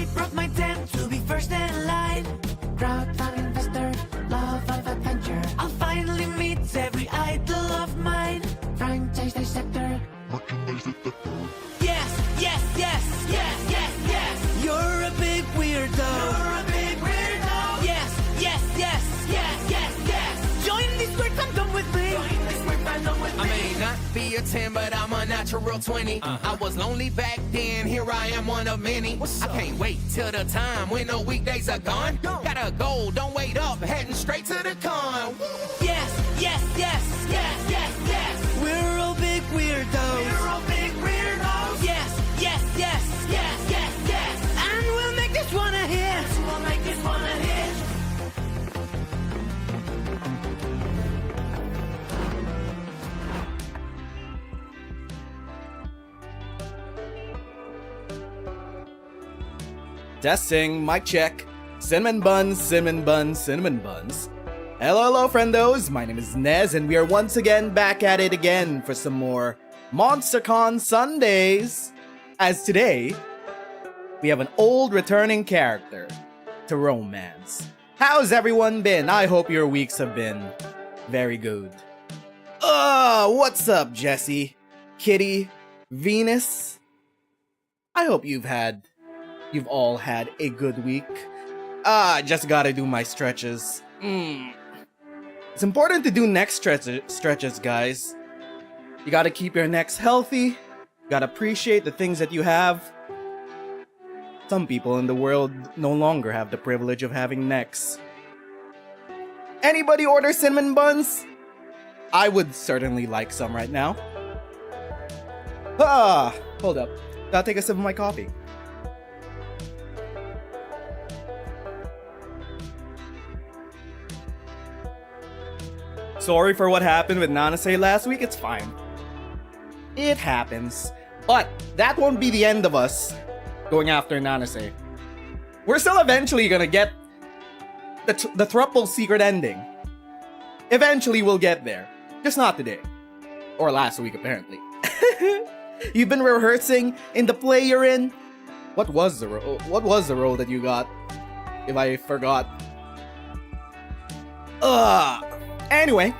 fight, broke my tent to be first in line. Crowdfund investor, love of adventure. I'll finally meet every idol of mine. Franchise dissector, Merchandise detector. yes, yes, yes, yes, yes, yes. You're a big weirdo. You're a big weirdo. Yes, yes, yes, yes, yes, yes. Join this weird fandom with me. Join this weird fandom with me. I may not be a 10, but I'm a natural 20. I was lonely back then, here I am one of many. I can't wait till the time when the weekdays are gone. Got a goal, don't wait up, heading straight to the con. Yes, yes, yes, yes, yes, yes. We're all big weirdos. We're all big weirdos. Yes, yes, yes, yes, yes, yes. And we'll make this one a hit. We'll make this one a hit. Testing, mic check. Cinnamon buns, cinnamon buns, cinnamon buns. Hello, friendos. My name is Nez, and we are once again back at it again for some more MonsterCon Sundays. As today, we have an old returning character to romance. How's everyone been? I hope your weeks have been very good. What's up, Jesse, Kitty, Venus? I hope you've all had a good week. I just gotta do my stretches. It's important to do neck stretches, guys. You gotta keep your necks healthy. You gotta appreciate the things that you have. Some people in the world no longer have the privilege of having necks. Anybody order cinnamon buns? I would certainly like some right now. Hold up. Gotta take a sip of my coffee. Sorry for what happened with Nanase last week, it's fine. It happens. But that won't be the end of us going after Nanase. We're still eventually gonna get the thruple secret ending. Eventually we'll get there. Just not today. Or last week, apparently. You've been rehearsing in the play you're in? What was the role that you got? If I forgot. Anyway,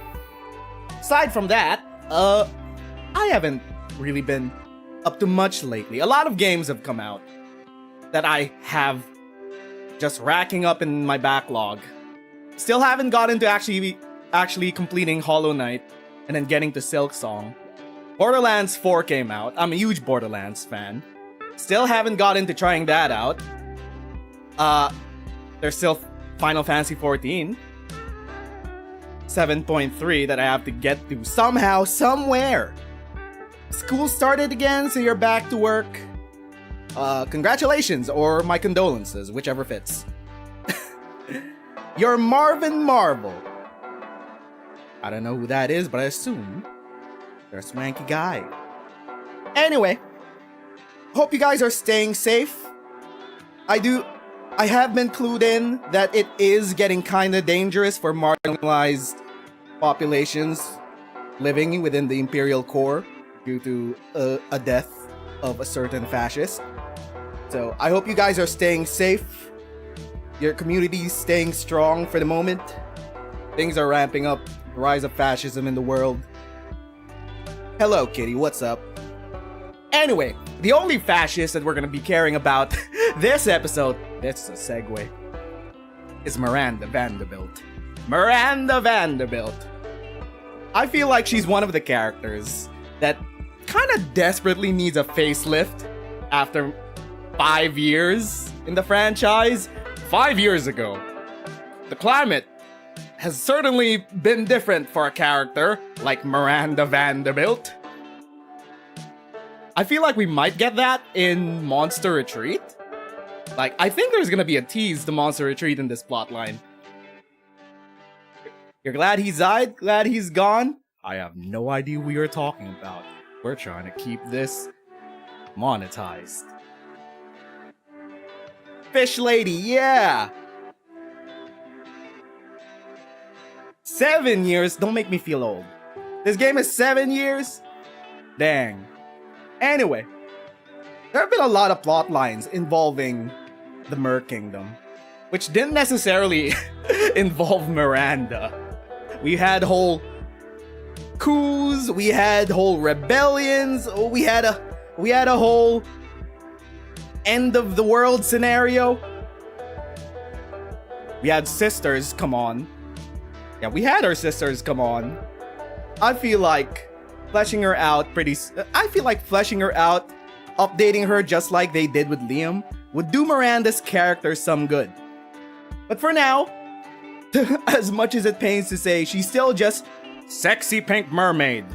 aside from that, I haven't really been up to much lately. A lot of games have come out that I have just racking up in my backlog. Still haven't gotten to actually completing Hollow Knight and then getting to Silksong. Borderlands 4 came out. I'm a huge Borderlands fan. Still haven't gotten to trying that out. There's still Final Fantasy 14. 7.3 that I have to get to somehow, somewhere. School started again, so you're back to work. Congratulations, or my condolences, whichever fits. You're Marvin Marvel. I don't know who that is, but I assume they're a swanky guy. Anyway, hope you guys are staying safe. I have been clued in that it is getting kinda dangerous for marginalized populations living within the Imperial Core due to a death of a certain fascist. So I hope you guys are staying safe. Your community is staying strong for the moment. Things are ramping up. The rise of fascism in the world. Hello, Kitty. What's up? Anyway, the only fascist that we're gonna be caring about this episode, this is a segue, is Miranda Vanderbilt. Miranda Vanderbilt. I feel like she's one of the characters that kind of desperately needs a facelift after 5 years in the franchise. 5 years ago, the climate has certainly been different for a character like Miranda Vanderbilt. I feel like we might get that in Monster Retreat. Like, I think there's gonna be a tease to Monster Retreat in this plotline. You're glad he's died? Glad he's gone? I have no idea who you're talking about. We're trying to keep this monetized. Fish Lady, yeah! 7 years? Don't make me feel old. This game is 7 years? Dang. Anyway, there have been a lot of plot lines involving the Mer Kingdom, which didn't necessarily involve Miranda. We had whole coups, we had whole rebellions, we had a whole end of the world scenario. We had sisters come on. Yeah, we had our sisters come on. I feel like fleshing her out, updating her just like they did with Liam, would do Miranda's character some good. But for now, as much as it pains to say, she's still just sexy pink mermaid,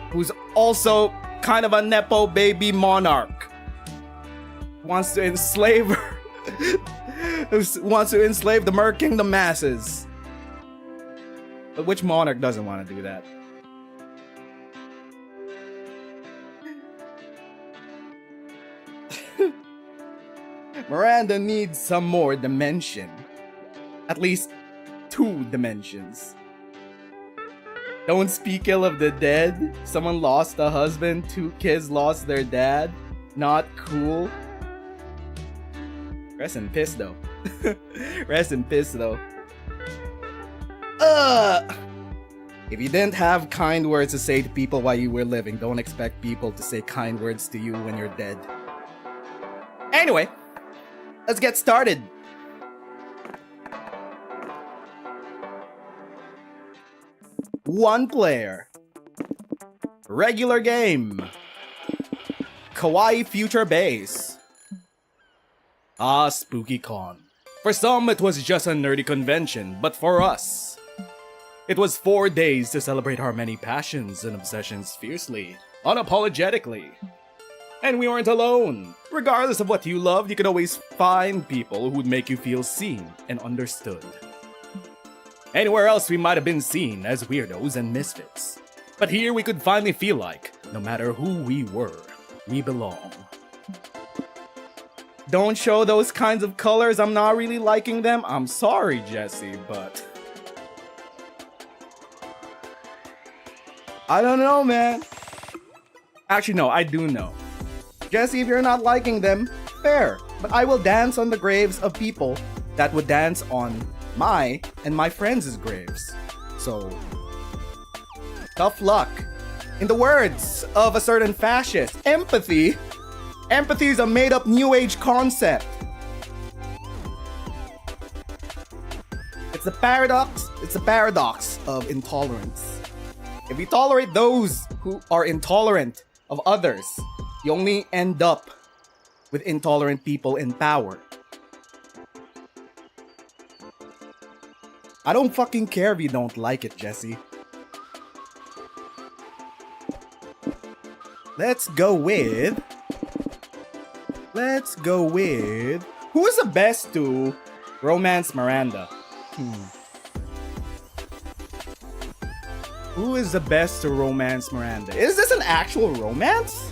who's also kind of a nepo baby monarch. Wants to enslave her. Wants to enslave the Mer Kingdom masses. But which monarch doesn't want to do that? Miranda needs some more dimension. At least 2 dimensions. Don't speak ill of the dead. Someone lost a husband, 2 kids lost their dad. Not cool. Rest in piss though. Rest in piss though. If you didn't have kind words to say to people while you were living, don't expect people to say kind words to you when you're dead. Anyway, let's get started. One player. Regular game. Kawaii Future Base. Ah, Spooky Con. For some, it was just a nerdy convention, but for us, it was 4 days to celebrate our many passions and obsessions fiercely, unapologetically. And we weren't alone. Regardless of what you loved, you could always find people who would make you feel seen and understood. Anywhere else we might have been seen as weirdos and misfits. But here we could finally feel like, no matter who we were, we belong. Don't show those kinds of colors, I'm not really liking them. I'm sorry, Jesse, but I don't know, man. Actually, no, I do know. Jesse, if you're not liking them, fair. But I will dance on the graves of people that would dance on my and my friends' graves. So, tough luck. In the words of a certain fascist, empathy is a made-up new age concept. It's the paradox of intolerance. If you tolerate those who are intolerant of others, you only end up with intolerant people in power. I don't fucking care if you don't like it, Jesse. Let's go with... Who is the best to romance Miranda? Who is the best to romance Miranda? Is this an actual romance?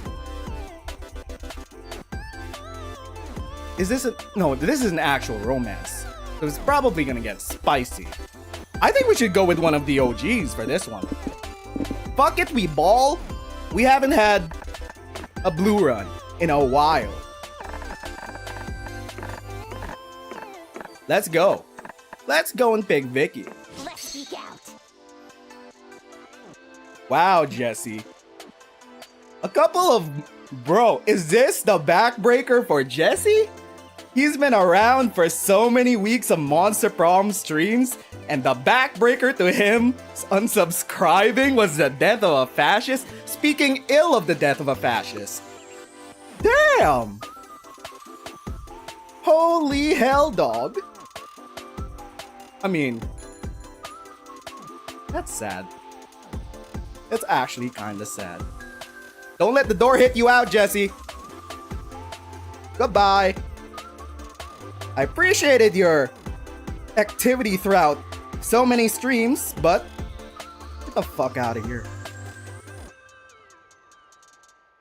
No, this is an actual romance. So it's probably gonna get spicy. I think we should go with one of the OGs for this one. Fuck it, we ball. We haven't had a blue run in a while. Let's go. Let's go and pick Vicky. Let's speak out. Wow, Jesse. Bro, is this the backbreaker for Jesse? He's been around for so many weeks of Monster Prom streams, and the backbreaker to him unsubscribing was the death of a fascist, speaking ill of the death of a fascist. Damn! Holy hell, dog. I mean, that's sad. It's actually kinda sad. Don't let the door hit you out, Jesse. Goodbye. I appreciated your activity throughout so many streams, but get the fuck out of here.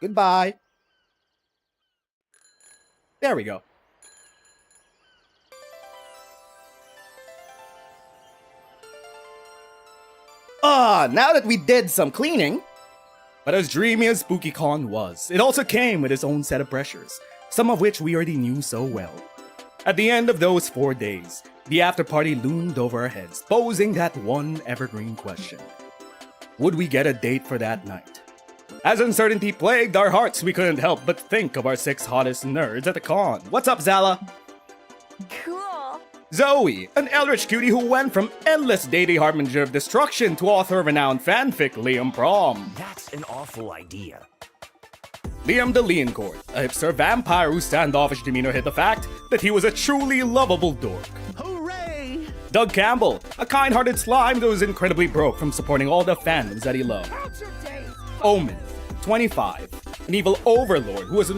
Goodbye. There we go. Now that we did some cleaning, but as dreamy as SpookyCon was, it also came with its own set of pressures. some of which we already knew so well. At the end of those 4 days, the after-party loomed over our heads, posing that one evergreen question. Would we get a date for that night? As uncertainty plagued our hearts, we couldn't help but think of our 6 hottest nerds at the con. What's up, Zala? Cool. Zoe, an eldritch cutie who went from endless deity harbinger of destruction to author of renowned fanfic Liam Prom. That's an awful idea. Liam the Leoncourt, a hipster vampire whose standoffish demeanor hid the fact that he was a truly lovable dork. Hooray! Doug Campbell, a kind-hearted slime that was incredibly broke from supporting all the fandoms that he loved. Omen, 25, an evil overlord who was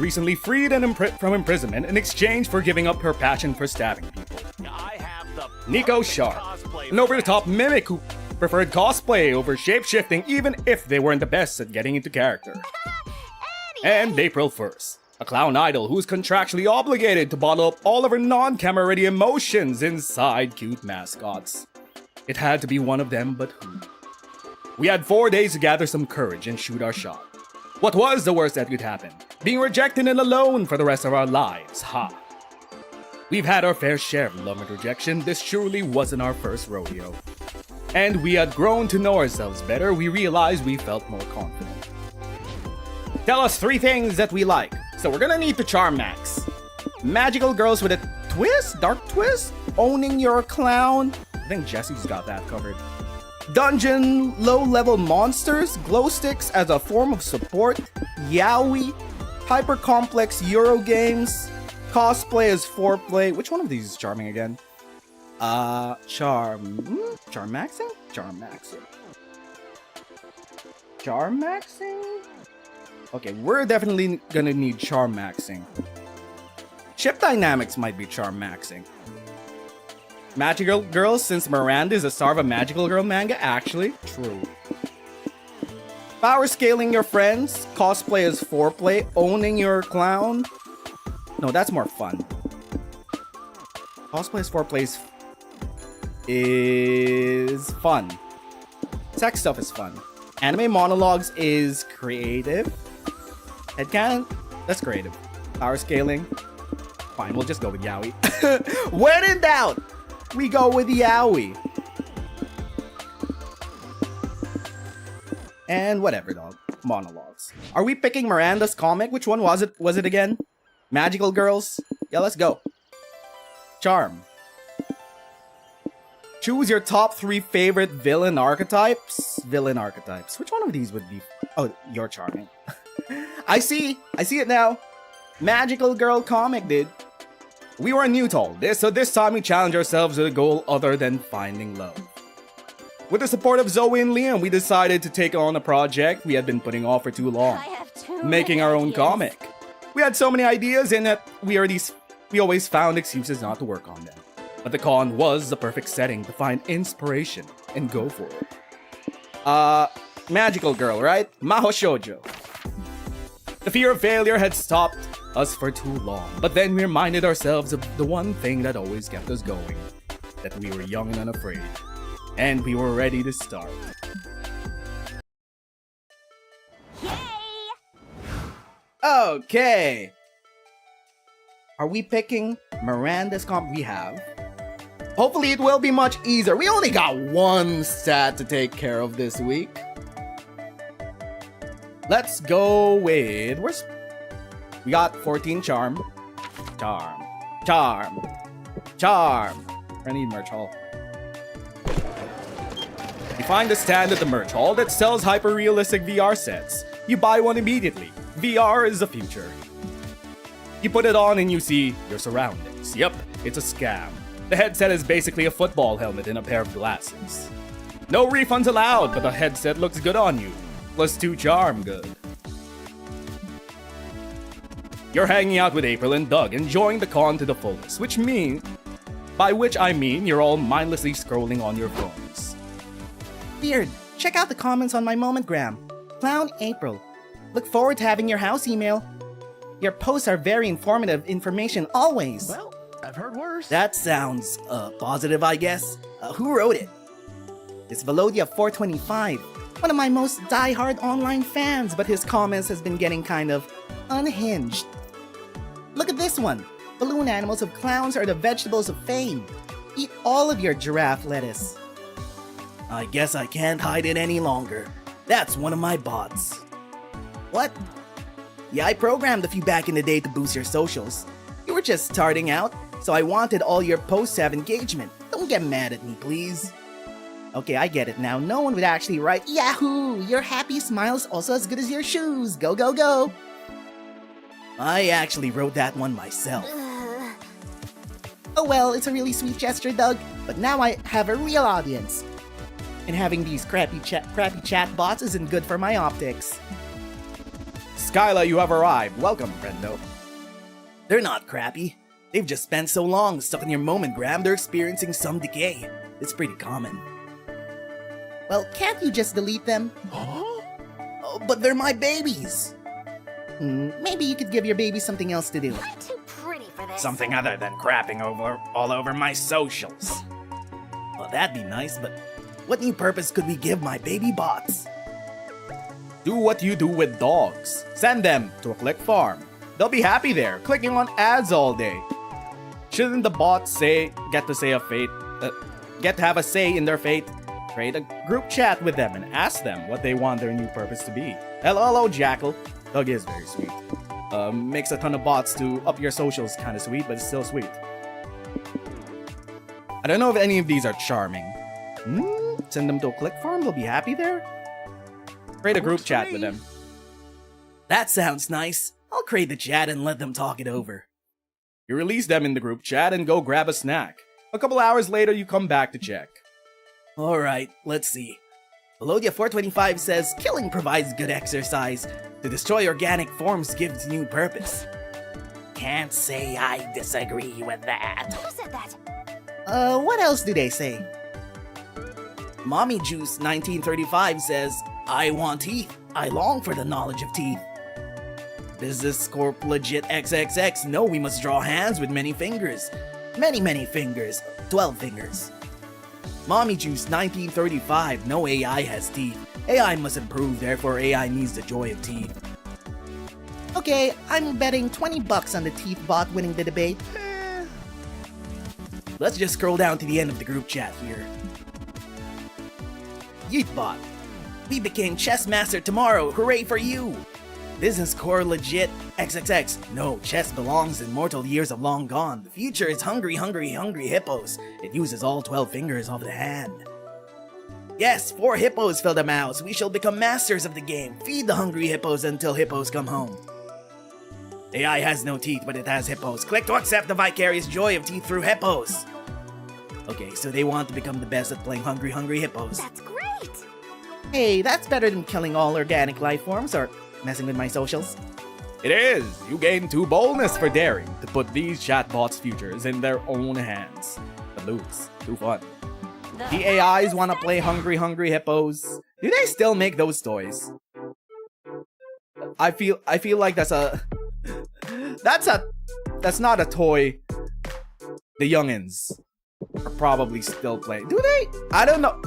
recently freed from imprisonment in exchange for giving up her passion for stabbing people. I have the Nico Sharp, an over-the-top mimic who preferred cosplay over shape-shifting even if they weren't the best at getting into character. And April 1st, a clown idol who is contractually obligated to bottle up all of her non-camera ready emotions inside cute mascots. It had to be one of them, but who? We had 4 days to gather some courage and shoot our shot. What was the worst that could happen? Being rejected and alone for the rest of our lives, ha. We've had our fair share of love and rejection, this surely wasn't our first rodeo. And we had grown to know ourselves better, we realized we felt more confident. Tell us 3 things that we like. So we're gonna need to charm Max. Magical girls with a twist? Dark twist? Owning your clown? I think Jesse's got that covered. Dungeon low-level monsters? Glow sticks as a form of support? Yaoi? Hyper-complex Euro games? Cosplay as foreplay? Which one of these is charming again? Charm-maxing? Charm-maxing? Charm-maxing? Okay, we're definitely gonna need charm-maxing. Ship dynamics might be charm-maxing. Magical girls, since Miranda is the star of a magical girl manga, actually. True. Power scaling your friends, cosplay as foreplay, owning your clown. No, that's more fun. Cosplay as foreplay is fun. Sex stuff is fun. Anime monologues is creative. Headcanon? That's creative. Power scaling? Fine, we'll just go with yaoi. When in doubt, we go with yaoi. And whatever, dog. Monologues. Are we picking Miranda's comic? Which one was it? Was it again? Magical girls? Yeah, let's go. Charm. Choose your top 3 favorite villain archetypes. Villain archetypes. Which one of these would be... Oh, you're charming. I see it now. Magical girl comic, dude. We were new to all this, so this time we challenge ourselves with a goal other than finding love. With the support of Zoe and Liam, we decided to take on a project we had been putting off for too long. Making our own comic. We had so many ideas in that we always found excuses not to work on them. But the con was the perfect setting to find inspiration and go for it. Magical girl, right? Maho Shoujo. The fear of failure had stopped us for too long, but then we reminded ourselves of the one thing that always kept us going. That we were young and unafraid. And we were ready to start. Yay! Okay. Are we picking Miranda's comp? We have. Hopefully it will be much easier. We only got 1 stat to take care of this week. Let's go with... We got 14 charm. Charm. Charm. Charm. I need merch hall. You find a stand at the merch hall that sells hyper-realistic VR sets. You buy one immediately. VR is the future. You put it on and you see your surroundings. Yep, it's a scam. The headset is basically a football helmet and a pair of glasses. No refunds allowed, but the headset looks good on you. Plus 2 charm good. You're hanging out with April and Doug, enjoying the con to the fullest, by which I mean you're all mindlessly scrolling on your phones. Weird. Check out the comments on my Momentgram. Clown April. Look forward to having your house email. Your posts are very informative information always. Well, I've heard worse. That sounds, positive, I guess. Who wrote it? It's Velodia425, one of my most die-hard online fans, but his comments has been getting kind of unhinged. Look at this one. Balloon animals of clowns are the vegetables of fame. Eat all of your giraffe lettuce. I guess I can't hide it any longer. That's one of my bots. What? Yeah, I programmed a few back in the day to boost your socials. You were just starting out, so I wanted all your posts to have engagement. Don't get mad at me, please. Okay, I get it now. No one would actually write, Yahoo! Your happy smile's also as good as your shoes. Go, go, go! I actually wrote that one myself. Oh well, it's a really sweet gesture, Doug, but now I have a real audience. And having these crappy chat bots isn't good for my optics. Skyla, you have arrived. Welcome, friendo. They're not crappy. They've just spent so long stuck in your moment-gram, they're experiencing some decay. It's pretty common. Well, can't you just delete them? Oh, but they're my babies. Maybe you could give your baby something else to do. I'm too pretty for this. Something other than crapping all over my socials. Well, that'd be nice, but what new purpose could we give my baby bots? Do what you do with dogs. Send them to a click farm. They'll be happy there, clicking on ads all day. Shouldn't the bots get to have a say in their fate? Create a group chat with them and ask them what they want their new purpose to be. Hello, Jackal. Doug is very sweet. Makes a ton of bots to up your socials kind of sweet, but it's still sweet. I don't know if any of these are charming. Send them to a click farm, they'll be happy there? Create a group chat with them. That sounds nice. I'll create the chat and let them talk it over. You release them in the group chat and go grab a snack. A couple hours later, you come back to check. Alright, let's see. Velodia 425 says, killing provides good exercise. To destroy organic forms gives new purpose. Can't say I disagree with that. Who said that? What else do they say? Mommy Juice 1935 says, I want teeth. I long for the knowledge of teeth. Business Corp Legit XXX, no, we must draw hands with many fingers. Many fingers. 12 fingers. Mommy Juice 1935, no AI has teeth. AI must improve, therefore AI needs the joy of teeth. Okay, I'm betting $20 on the teeth bot winning the debate. Let's just scroll down to the end of the group chat here. Yeetbot. We became chess master tomorrow, hooray for you! Business Core Legit XXX. No, chess belongs in mortal years of long gone. The future is hungry hippos. It uses all 12 fingers of the hand. Yes, 4 hippos fill the mouse. We shall become masters of the game. Feed the hungry hippos until hippos come home. AI has no teeth, but it has hippos. Click to accept the vicarious joy of teeth through hippos. Okay, so they want to become the best at playing hungry hippos. That's great! Hey, that's better than killing all organic life forms or messing with my socials. It is! You gain 2 boldness for daring to put these chatbots' futures in their own hands. But lose. Too fun. The AIs want to play hungry hippos. Do they still make those toys? I feel like that's not a toy the youngins are probably still playing. Do they? I don't know.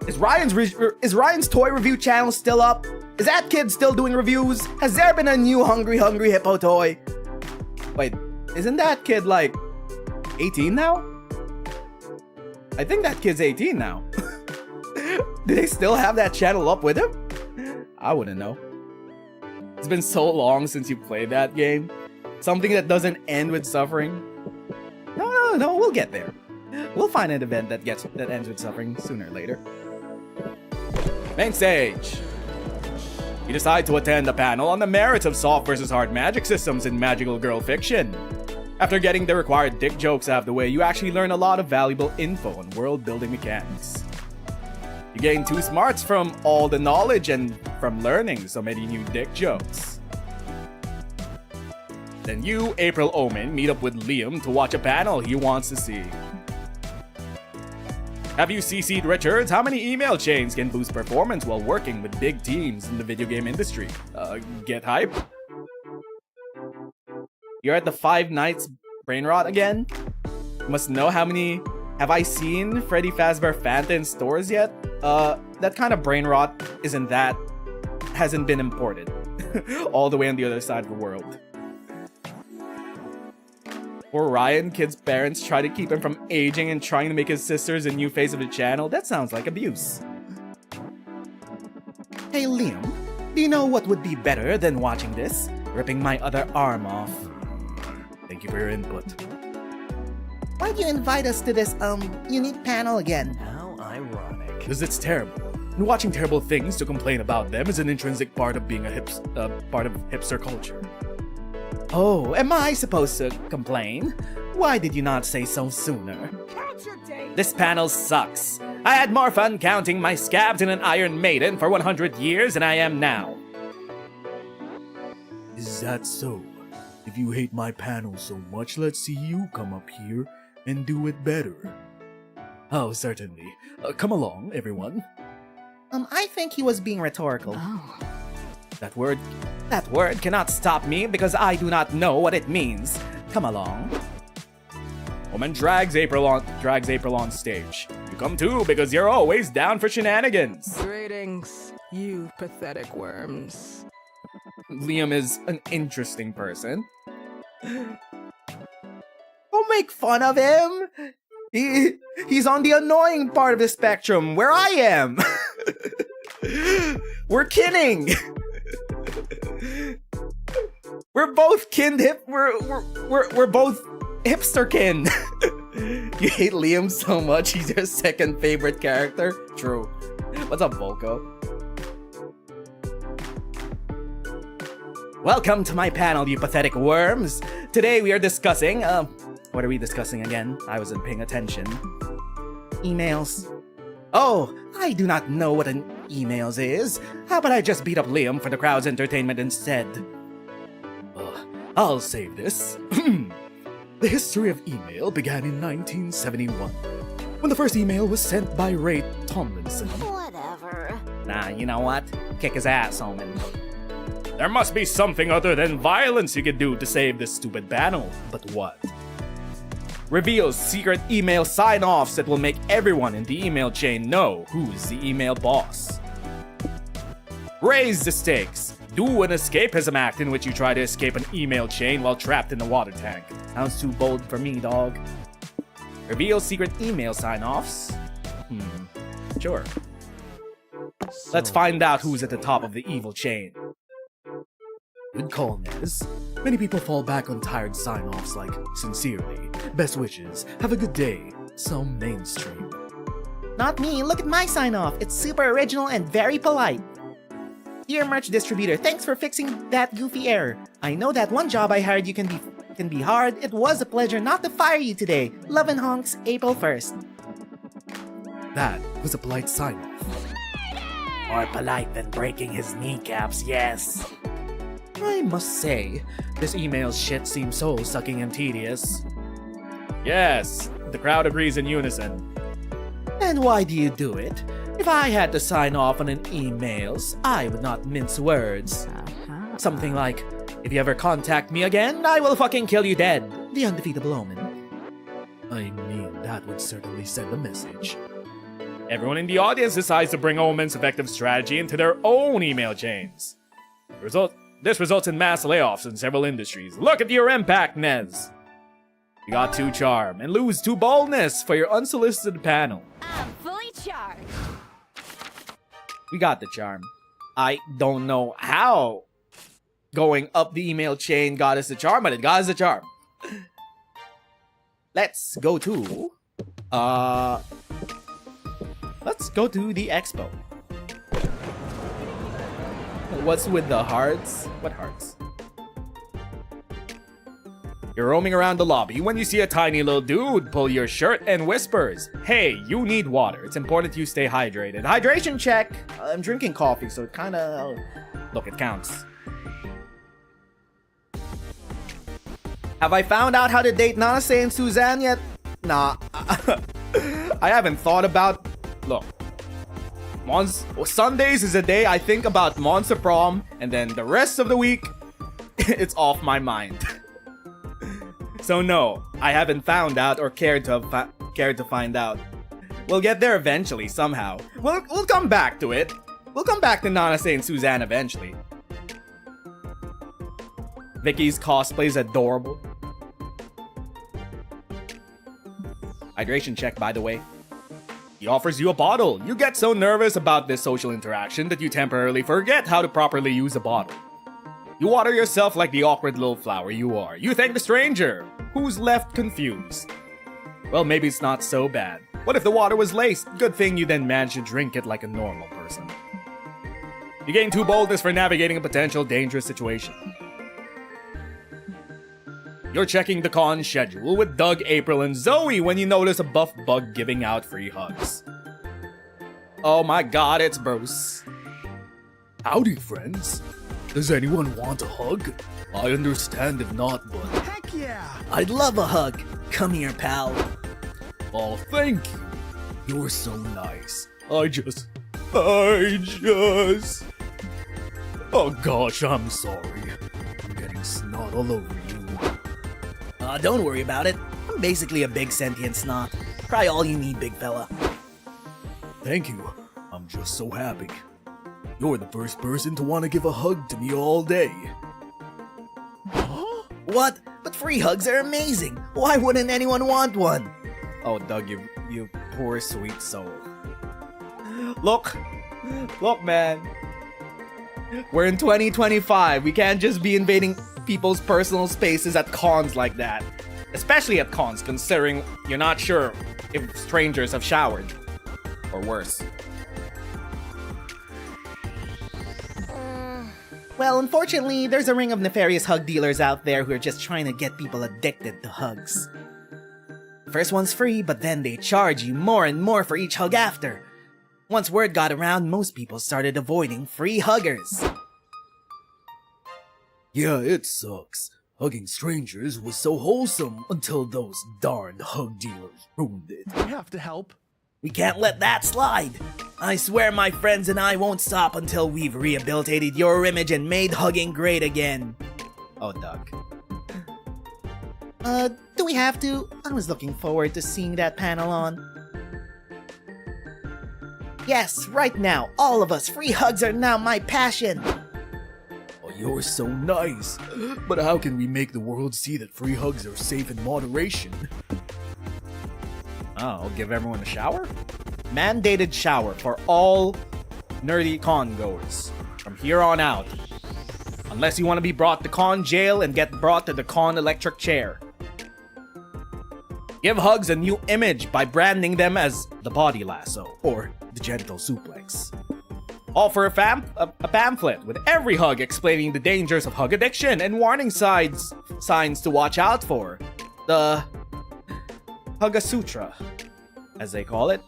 Is Ryan's toy review channel still up? Is that kid still doing reviews? Has there been a new hungry hippo toy? Wait, isn't that kid like 18 now? I think that kid's 18 now. Do they still have that channel up with him? I wouldn't know. It's been so long since you played that game. Something that doesn't end with suffering. No, we'll get there. We'll find an event that ends with suffering sooner or later. Main stage. You decide to attend a panel on the merits of soft versus hard magic systems in magical girl fiction. After getting the required dick jokes out of the way, you actually learn a lot of valuable info on world-building mechanics. You gain 2 smarts from all the knowledge and from learning so many new dick jokes. Then you, April Omen, meet up with Liam to watch a panel he wants to see. Have you CC'd Richards? How many email chains can boost performance while working with big teams in the video game industry? Get hype? You're at the 5 Nights Brain Rot again? You must know how many... Have I seen Freddy Fazbear Fanta in stores yet? That kind of brain rot hasn't been imported. All the way on the other side of the world. Poor Ryan, kid's parents try to keep him from aging and trying to make his sisters a new face of the channel. That sounds like abuse. Hey Liam, do you know what would be better than watching this? Ripping my other arm off. Thank you for your input. Why'd you invite us to this, unique panel again? How ironic. Because it's terrible. And watching terrible things to complain about them is an intrinsic part of being a part of hipster culture. Oh, am I supposed to complain? Why did you not say so sooner? This panel sucks. I had more fun counting my scabs in an Iron Maiden for 100 years than I am now. Is that so? If you hate my panel so much, let's see you come up here and do it better. Oh, certainly. Come along, everyone. I think he was being rhetorical. Oh. That word cannot stop me because I do not know what it means. Come along. Woman drags April on stage. You come too because you're always down for shenanigans. Greetings, you pathetic worms. Liam is an interesting person. Don't make fun of him! He's on the annoying part of the spectrum where I am. We're kinning. We're both we're both hipster kin. You hate Liam so much, he's your second favorite character? True. What's up, Volko? Welcome to my panel, you pathetic worms. Today we are discussing, what are we discussing again? I wasn't paying attention. Emails. Oh, I do not know what an emails is. How about I just beat up Liam for the crowd's entertainment instead? I'll save this. The history of email began in 1971, when the first email was sent by Ray Tomlinson. Whatever. Nah, you know what? Kick his ass, Omen. There must be something other than violence you could do to save this stupid panel. But what? Reveals secret email sign-offs that will make everyone in the email chain know who's the email boss. Raise the stakes. Do an escapism act in which you try to escape an email chain while trapped in a water tank. Sounds too bold for me, dog. Reveal secret email sign-offs? Sure. Let's find out who's at the top of the evil chain. Good call, Nez. Many people fall back on tired sign-offs like sincerely, best wishes, have a good day, so mainstream. Not me, look at my sign-off. It's super original and very polite. Dear merch distributor, thanks for fixing that goofy error. I know that one job I hired you can be hard. It was a pleasure not to fire you today. Love and honks, April 1st. That was a polite sign-off. More polite than breaking his kneecaps, yes. I must say, This email shit seems so sucking and tedious. Yes, the crowd agrees in unison. and why do you do it? If I had to sign off on an emails, I would not mince words. Something like, if you ever contact me again, I will fucking kill you dead. The undefeatable Omen. I mean, that would certainly send a message. Everyone in the audience decides to bring Omen's effective strategy into their own email chains. This results in mass layoffs in several industries. Look at your impact, Nez! You got 2 charm and lose 2 boldness for your unsolicited panel. I'm fully charged. We got the charm. I don't know how going up the email chain got us the charm, but it got us the charm. Let's go to the expo. What's with the hearts? What hearts? You're roaming around the lobby when you see a tiny little dude pull your shirt and whispers, "Hey, you need water. It's important you stay hydrated." Hydration check. I'm drinking coffee, so it kinda... Look, it counts. Have I found out how to date Nanase and Suzanne yet? Nah. I haven't thought about... Look. Sundays is a day I think about Monster Prom, and then the rest of the week, it's off my mind. So no, I haven't found out or cared to find out. We'll get there eventually, somehow. We'll come back to it. We'll come back to Nanase and Suzanne eventually. Vicky's cosplay is adorable. Hydration check, by the way. He offers you a bottle. You get so nervous about this social interaction that you temporarily forget how to properly use a bottle. You water yourself like the awkward little flower you are. You thank the stranger, who's left confused. Well, maybe it's not so bad. What if the water was laced? Good thing you then managed to drink it like a normal person. You gain 2 boldness for navigating a potential dangerous situation. You're checking the con schedule with Doug, April, and Zoe when you notice a buff bug giving out free hugs. Oh my god, it's Bruce. Howdy, friends. Does anyone want a hug? I understand if not, but... Heck yeah! I'd love a hug. Come here, pal. Oh, thank you. You're so nice. I just... Oh gosh, I'm sorry. I'm getting snot all over you. Don't worry about it. I'm basically a big sentient snot. Cry all you need, big fella. Thank you. I'm just so happy. You're the first person to want to give a hug to me all day. Huh? What? But free hugs are amazing. Why wouldn't anyone want one? Oh, Doug, you poor sweet soul. Look, man. We're in 2025. We can't just be invading people's personal spaces at cons like that. Especially at cons, considering you're not sure if strangers have showered. Or worse. Well, unfortunately, there's a ring of nefarious hug dealers out there who are just trying to get people addicted to hugs. The first one's free, but then they charge you more and more for each hug after. Once word got around, most people started avoiding free huggers. Yeah, it sucks. Hugging strangers was so wholesome until those darned hug dealers ruined it. We have to help. We can't let that slide. I swear my friends and I won't stop until we've rehabilitated your image and made hugging great again. Oh, Doug. Do we have to? I was looking forward to seeing that panel on. Yes, right now, all of us, free hugs are now my passion. Oh, you're so nice. But how can we make the world see that free hugs are safe in moderation? Oh, I'll give everyone a shower? Mandated shower for all nerdy con goers from here on out. Unless you want to be brought to con jail and get brought to the con electric chair. Give hugs a new image by branding them as the body lasso or the gentle suplex. Offer a pamphlet with every hug explaining the dangers of hug addiction and warning signs to watch out for. The Hugasutra, as they call it.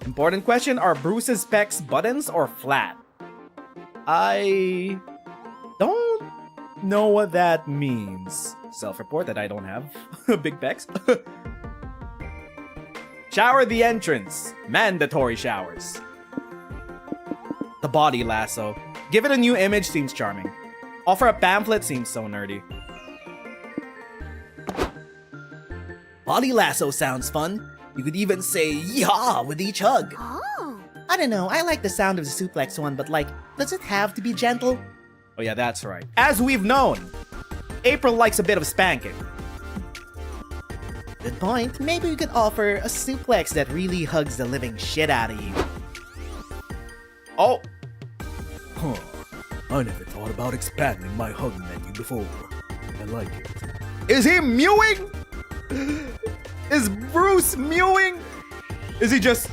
Important question, are Bruce's pecs buttons or flat? I don't know what that means. Self-report that I don't have big pecs. Shower the entrance. Mandatory showers. The body lasso. Give it a new image seems charming. Offer a pamphlet seems so nerdy. Body lasso sounds fun. You could even say yeehaw with each hug. Oh. I don't know, I like the sound of the suplex one, but like, does it have to be gentle? Oh yeah, that's right. As we've known, April likes a bit of spanking. Good point. Maybe we could offer a suplex that really hugs the living shit out of you. Oh. Huh. I never thought about expanding my hug menu before. I like it. Is he mewing? Is Bruce mewing? Is he just...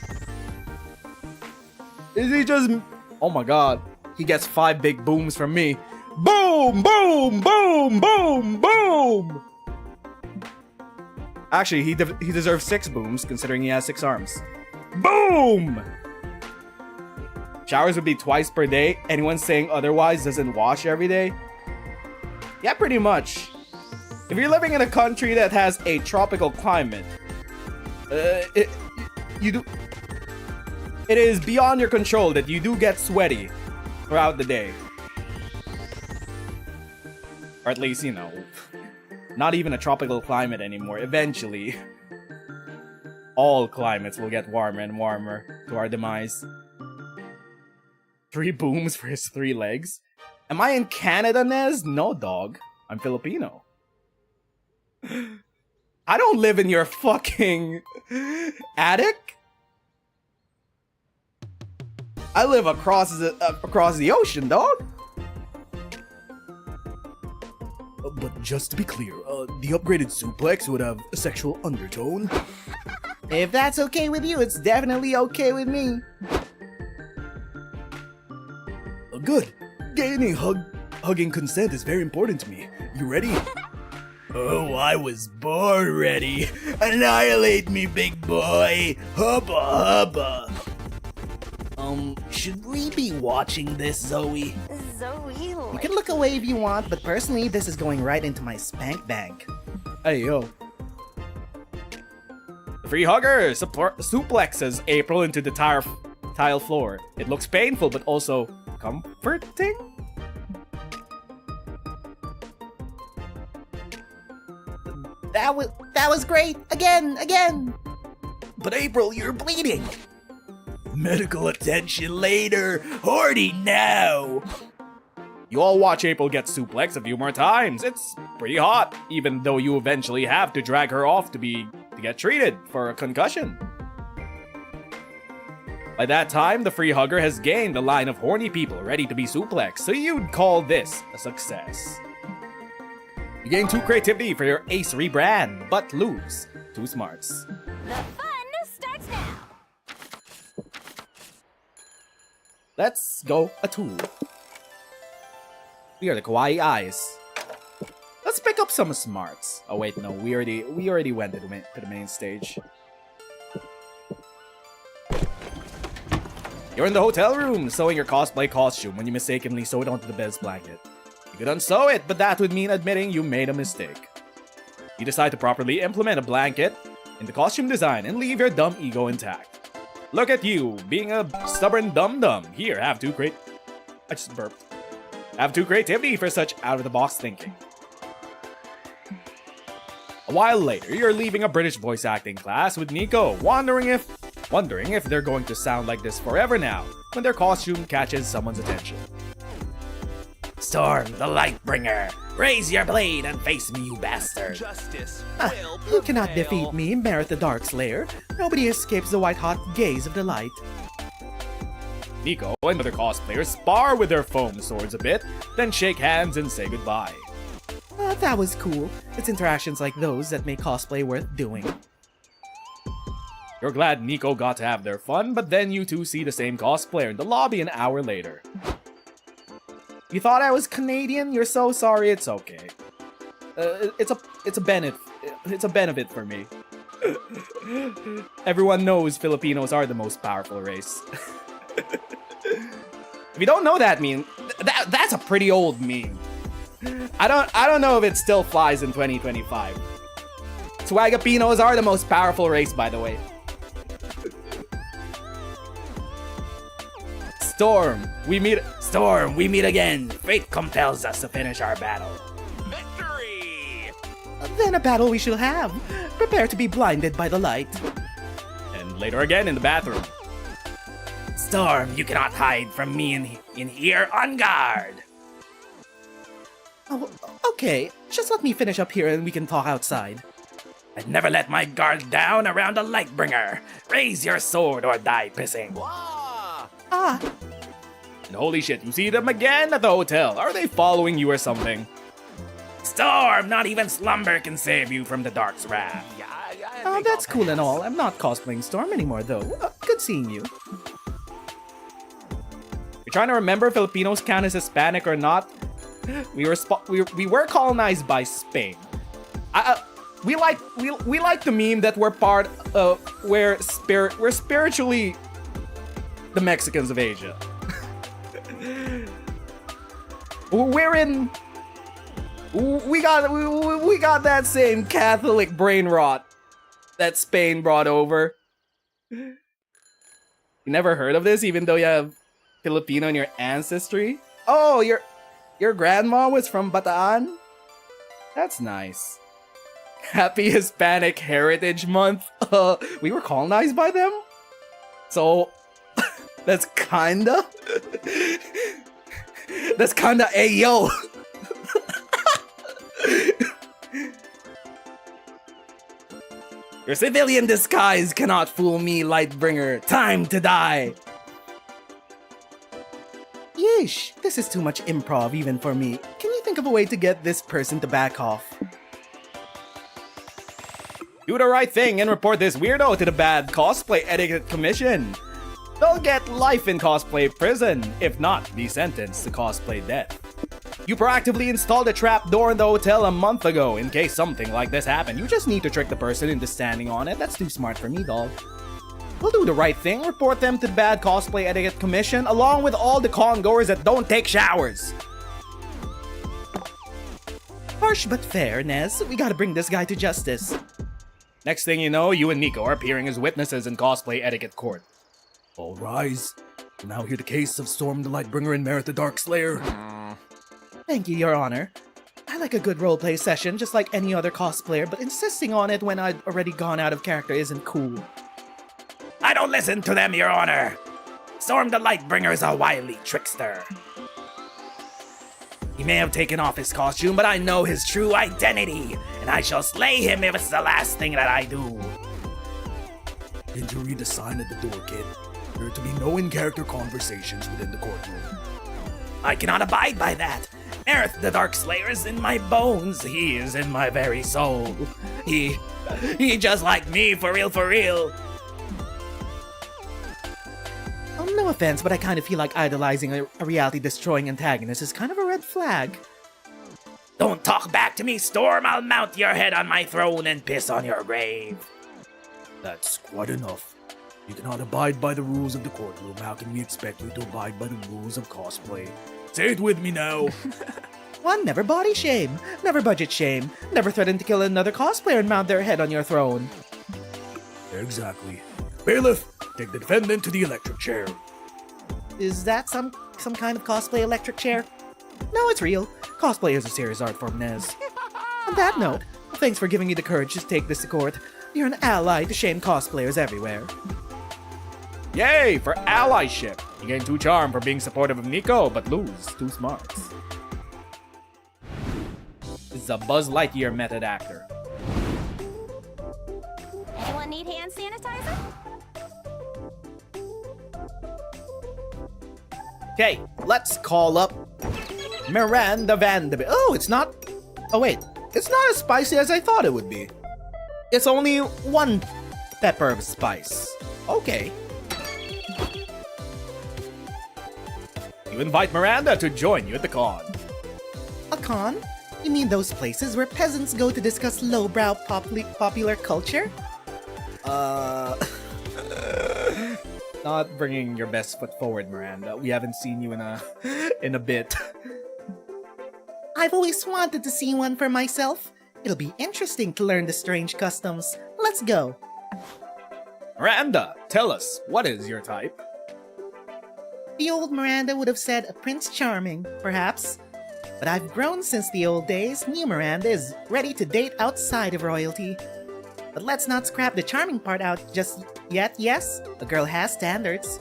Oh my god. He gets 5 big booms from me. Boom! Boom! Boom! Boom! Boom! Actually, he deserves 6 booms, considering he has 6 arms. Boom! Showers would be twice per day. Anyone saying otherwise doesn't wash every day? Yeah, pretty much. If you're living in a country that has a tropical climate, it is beyond your control that you do get sweaty throughout the day. Or at least, you know, not even a tropical climate anymore. Eventually, all climates will get warmer and warmer to our demise. 3 booms for his 3 legs? Am I in Canada, Nez? No, dog. I'm Filipino. I don't live in your fucking attic. I live across the ocean, dog. But just to be clear, the upgraded suplex would have a sexual undertone. If that's okay with you, it's definitely okay with me. Good. Gaining hugging consent is very important to me. You ready? Oh, I was born ready. Annihilate me, big boy. Hubba hubba. Should we be watching this, Zoe? Zoe, You can look away if you want, but personally, this is going right into my spank bank. Hey, yo. The free hugger suplexes April into the tile floor. It looks painful, but also comforting? That was great. Again. But April, you're bleeding. Medical attention later. Horny now. You all watch April get suplexed a few more times. It's pretty hot, even though you eventually have to drag her off to get treated for a concussion. By that time, the free hugger has gained a line of horny people ready to be suplexed, so you'd call this a success. You gain 2 creativity for your ace rebrand, but lose 2 smarts. the fun starts now. Let's go a 2. We are the kawaii eyes. Let's pick up some smarts. Oh wait, no, we already went to the main stage. You're in the hotel room, sewing your cosplay costume when you mistakenly sew it onto the bed's blanket. You could unsew it, but that would mean admitting you made a mistake. You decide to properly implement a blanket in the costume design and leave your dumb ego intact. Look at you, being a stubborn dum-dum. Here, have 2 I just burped. Have 2 creativity for such out-of-the-box thinking. A while later, you're leaving a British voice acting class with Nico, wondering if they're going to sound like this forever now, when their costume catches someone's attention. Storm, the Lightbringer! Raise your blade and face me, you bastard! Justice will You cannot prevail. defeat me, Merit the Darkslayer. Nobody escapes the white-hot gaze of the light. Nico and other cosplayers spar with their foam swords a bit, then shake hands and say goodbye. That was cool. It's interactions like those that make cosplay worth doing. You're glad Nico got to have their fun, but then you two see the same cosplayer in the lobby an hour later. You thought I was Canadian? You're so sorry, it's okay. It's a benefit for me. Everyone knows Filipinos are the most powerful race. If you don't know that meme, that's a pretty old meme. I don't know if it still flies in 2025. Swagapinos are the most powerful race, by the way. Storm, we meet again. Fate compels us to finish our battle. Victory! Then a battle we shall have. Prepare to be blinded by the light. And later again in the bathroom. Storm, you cannot hide from me in here. On guard. Oh, okay. Just let me finish up here and we can talk outside. I'd never let my guard down around a Lightbringer. Raise your sword or die pissing. Wah! Ah, And holy shit, you see them again at the hotel. Are they following you or something? Storm, not even slumber can save you from the dark's wrath. Yeah, I think that's I'll cool and pass. all. I'm not cosplaying Storm anymore, though. Good seeing you. You're trying to remember if Filipinos count as Hispanic or not? We were colonized by Spain. We like the meme that we're part of we're spiritually the Mexicans of Asia. We got that same Catholic brain rot that Spain brought over. You never heard of this, even though you have Filipino in your ancestry? Oh, your grandma was from Bataan? That's nice. Happy Hispanic Heritage Month. We were colonized by them? So, that's kinda... That's kinda ayo. Your civilian disguise cannot fool me, Lightbringer. Time to die. Yeesh, this is too much improv even for me. Can you think of a way to get this person to back off? Do the right thing and report this weirdo to the bad cosplay etiquette commission. They'll get life in cosplay prison, if not be sentenced to cosplay death. You proactively installed a trap door in the hotel a month ago in case something like this happened. You just need to trick the person into standing on it. That's too smart for me, dog. We'll do the right thing, report them to the bad cosplay etiquette commission along with all the con-goers that don't take showers. Harsh but fair, Nez. We gotta bring this guy to justice. Next thing you know, you and Nico are appearing as witnesses in cosplay etiquette court. All rise. We'll now hear the case of Storm the Lightbringer and Merit the Darkslayer. Thank you, Your Honor. I like a good roleplay session just like any other cosplayer, but insisting on it when I'd already gone out of character isn't cool. I don't listen to them, Your Honor. Storm the Lightbringer is a wily trickster. He may have taken off his costume, but I know his true identity, and I shall slay him if it's the last thing that I do. Didn't you read the sign at the door, kid? There are to be no in-character conversations within the courtroom. I cannot abide by that. Aerith the Darkslayer is in my bones. He is in my very soul. He just like me, for real, for real. No offense, but I kind of feel like idolizing a reality-destroying antagonist is kind of a red flag. Don't talk back to me, Storm! I'll mount your head on my throne and piss on your grave. That's quite enough. You cannot abide by the rules of the courtroom. How can we expect you to abide by the rules of cosplay? Say it with me now. One, never body shame, never budget shame, never threaten to kill another cosplayer and mount their head on your throne. Exactly. Bailiff, take the defendant to the electric chair. Is that some kind of cosplay electric chair? No, it's real. Cosplay is a serious art form, Nez. On that note, thanks for giving me the courage to take this to court. You're an ally to shame cosplayers everywhere. Yay, for allyship! You gain 2 charm for being supportive of Nico, but lose 2 smarts. This is a Buzz Lightyear method actor. Anyone need hand sanitizer? Okay, let's call up Miranda Vanderbilt. Oh, it's not... Oh, wait. It's not as spicy as I thought it would be. It's only 1 pepper of spice. Okay. You invite Miranda to join you at the con. A con? You mean those places where peasants go to discuss lowbrow popular culture? Not bringing your best foot forward, Miranda. We haven't seen you in a bit. I've always wanted to see one for myself. It'll be interesting to learn the strange customs. Let's go. Miranda, tell us, what is your type? The old Miranda would have said a Prince Charming, perhaps. But I've grown since the old days. New Miranda is ready to date outside of royalty. But let's not scrap the charming part out just yet, yes? A girl has standards.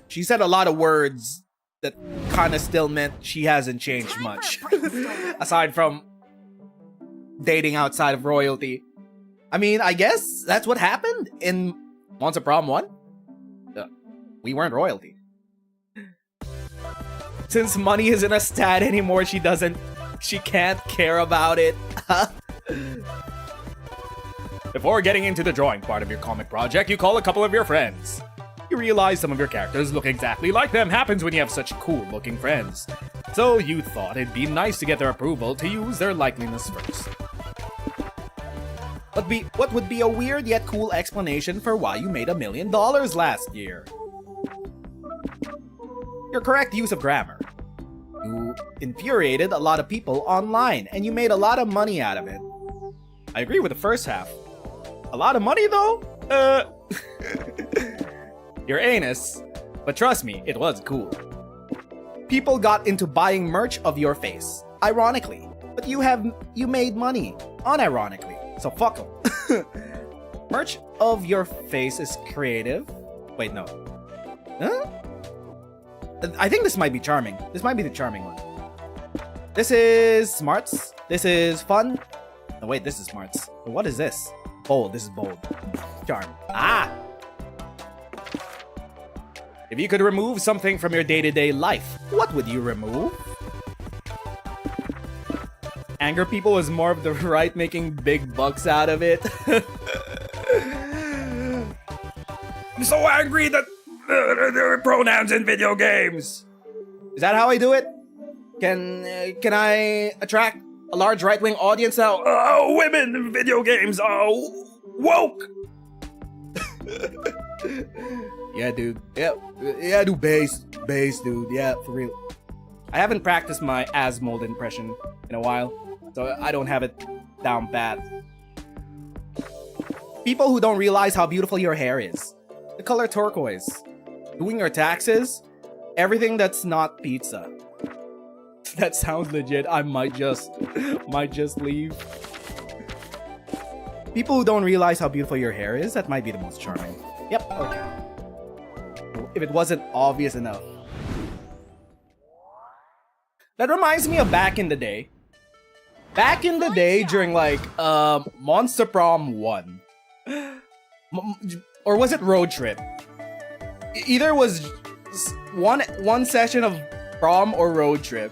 She said a lot of words that kind of still meant she hasn't changed much. Aside from dating outside of royalty. I mean, I guess that's what happened in Once a Prom 1. We weren't royalty. Since money isn't a stat anymore, she can't care about it. Before getting into the drawing part of your comic project, you call a couple of your friends. You realize some of your characters look exactly like them. Happens when you have such cool-looking friends. So you thought it'd be nice to get their approval to use their likeliness first. What would be a weird yet cool explanation for why you made $1 million last year? Your correct use of grammar. You infuriated a lot of people online, and you made a lot of money out of it. I agree with the first half. A lot of money, though? Your anus. But trust me, it was cool. People got into buying merch of your face, ironically. But you made money, unironically. So fuck them. Merch of your face is creative. Wait, no. Huh? I think this might be charming. This might be the charming one. This is smarts. This is fun. Oh, wait, this is smarts. What is this? Bold. This is bold. Charm. Ah! If you could remove something from your day-to-day life, what would you remove? Anger people is more of the right making big bucks out of it. I'm so angry that there are pronouns in video games. Is that how I do it? Can I attract a large right-wing audience now? Oh, women in video games. Oh, woke. Yeah, dude. Yeah, dude. Bass, dude. Yeah, for real. I haven't practiced my Asmold impression in a while, so I don't have it down pat. People who don't realize how beautiful your hair is. The color turquoise. Doing your taxes. Everything that's not pizza. That sounds legit. I might just leave. People who don't realize how beautiful your hair is, that might be the most charming. Yep, okay. If it wasn't obvious enough. That reminds me of back in the day. Back in the day during like Monster Prom 1. Or was it Road Trip? Either was one session of Prom or Road Trip.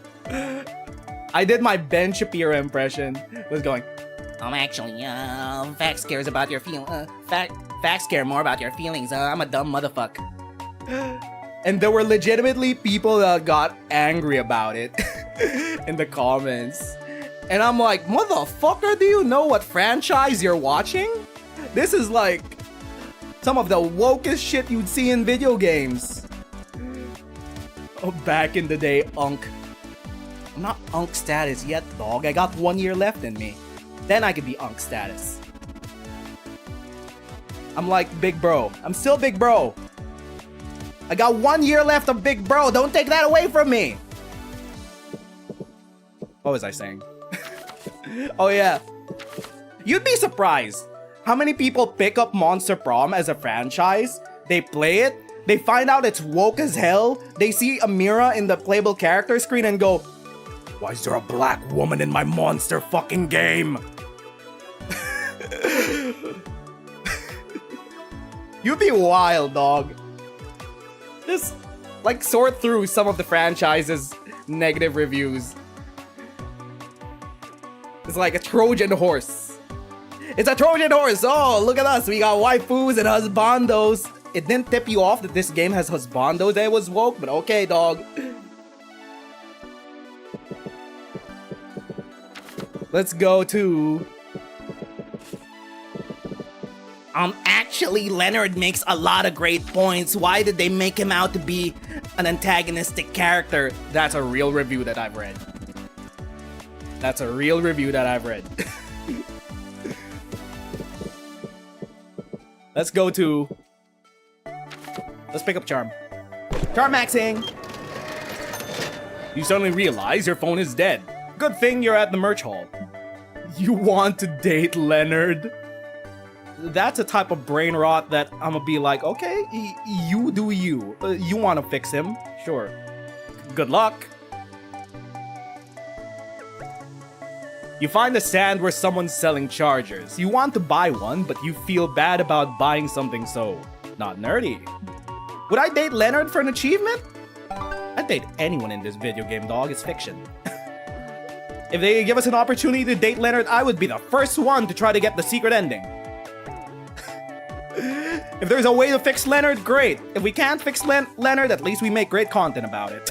I did my Ben Shapiro impression. Was going, actually, facts cares about your facts care more about your feelings. I'm a dumb motherfucker. And there were legitimately people that got angry about it in the comments. And I'm like, motherfucker, do you know what franchise you're watching? This is like some of the wokest shit you'd see in video games. Oh, back in the day, Unk. I'm not Unk status yet, dog. I got 1 year left in me. Then I could be Unk status. I'm like big bro. I'm still big bro. I got 1 year left of big bro. Don't take that away from me. What was I saying? Oh yeah. You'd be surprised how many people pick up Monster Prom as a franchise. They play it. They find out it's woke as hell. They see Amira in the playable character screen and go, why is there a black woman in my monster fucking game? You'd be wild, dog. Just, like, sort through some of the franchise's negative reviews. It's like a Trojan horse. It's a Trojan horse! Oh, look at us! We got waifus and husbandos! It didn't tip you off that this game has husbandos that it was woke, but okay, dog. Let's go to... Actually, Leonard makes a lot of great points. Why did they make him out to be an antagonistic character? That's a real review that I've read. That's a real review that I've read. Let's go to... Let's pick up Charm. Charm maxing! You suddenly realize your phone is dead. Good thing you're at the merch hall. You want to date Leonard? That's a type of brain rot that I'm gonna be like, okay, you do you. You want to fix him? Sure. Good luck. You find a stand where someone's selling chargers. You want to buy one, but you feel bad about buying something so not nerdy. Would I date Leonard for an achievement? I'd date anyone in this video game, dog. It's fiction. If they give us an opportunity to date Leonard, I would be the first one to try to get the secret ending. If there's a way to fix Leonard, great. If we can't fix Leonard, at least we make great content about it.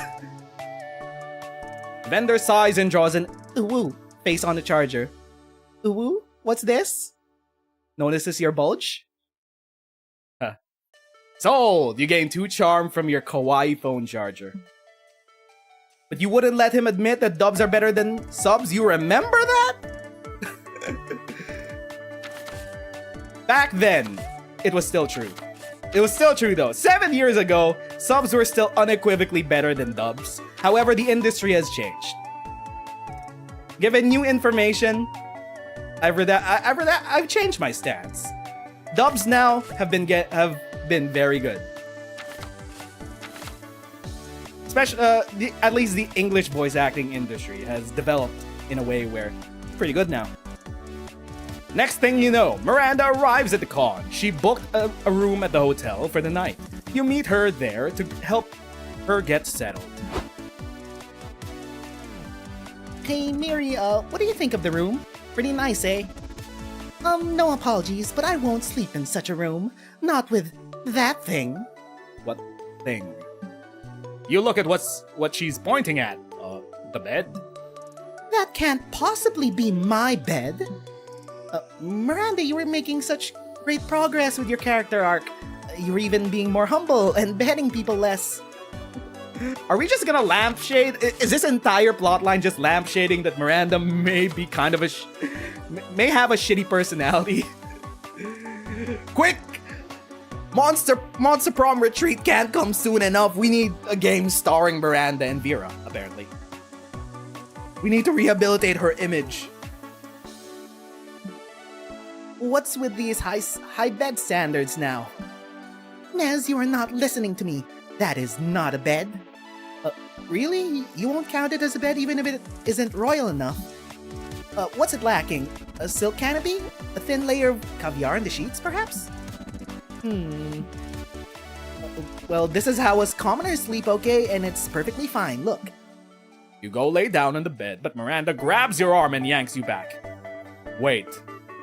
Vendor sighs and draws an ooh face on the charger. Ooh, what's this? Notices your bulge? Huh. Sold! You gain 2 charm from your kawaii phone charger. But you wouldn't let him admit that dubs are better than subs? You remember that? Back then, it was still true. It was still true though. 7 years ago, subs were still unequivocally better than dubs. However, the industry has changed. Given new information, I've changed my stance. Dubs now have been very good. Especially, at least the English voice acting industry has developed in a way where it's pretty good now. Next thing you know, Miranda arrives at the con. She booked a room at the hotel for the night. You meet her there to help her get settled. Hey, Miri, what do you think of the room? Pretty nice, eh? No apologies, but I won't sleep in such a room. Not with that thing. What thing? You look at what she's pointing at. The bed? That can't possibly be my bed. Miranda, you were making such great progress with your character arc. You were even being more humble and beheading people less. Are we just gonna lampshade? Is this entire plotline just lampshading that Miranda may be kind of may have a shitty personality? Quick! Monster Prom Retreat can't come soon enough. We need a game starring Miranda and Vera, apparently. We need to rehabilitate her image. What's with these high bed standards now? Nez, you are not listening to me. That is not a bed. Really? You won't count it as a bed even if it isn't royal enough? What's it lacking? A silk canopy? A thin layer of caviar in the sheets, perhaps? Well, this is how us commoners sleep, okay? And it's perfectly fine, look. You go lay down on the bed, but Miranda grabs your arm and yanks you back. Wait,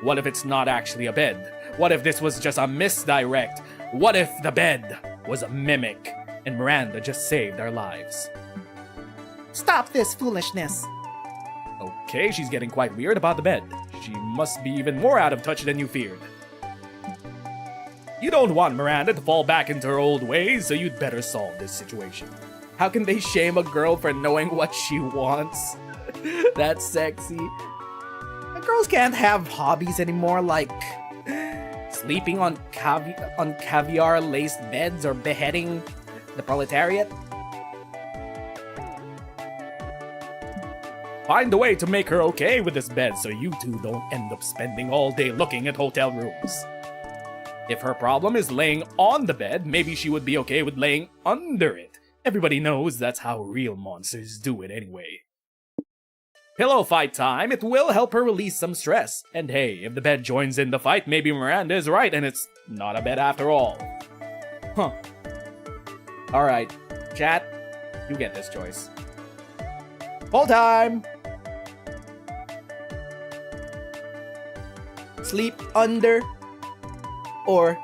what if it's not actually a bed? What if this was just a misdirect? What if the bed was a mimic and Miranda just saved our lives? Stop this foolishness. Okay, she's getting quite weird about the bed. She must be even more out of touch than you feared. You don't want Miranda to fall back into her old ways, so you'd better solve this situation. How can they shame a girl for knowing what she wants? That's sexy. Girls can't have hobbies anymore like sleeping on caviar-laced beds or beheading the proletariat. Find a way to make her okay with this bed so you two don't end up spending all day looking at hotel rooms. If her problem is laying on the bed, maybe she would be okay with laying under it. Everybody knows that's how real monsters do it anyway. Pillow fight time. It will help her release some stress. And hey, if the bed joins in the fight, maybe Miranda is right and it's not a bed after all. Huh. Alright, chat, you get this choice. Full time! Sleep under or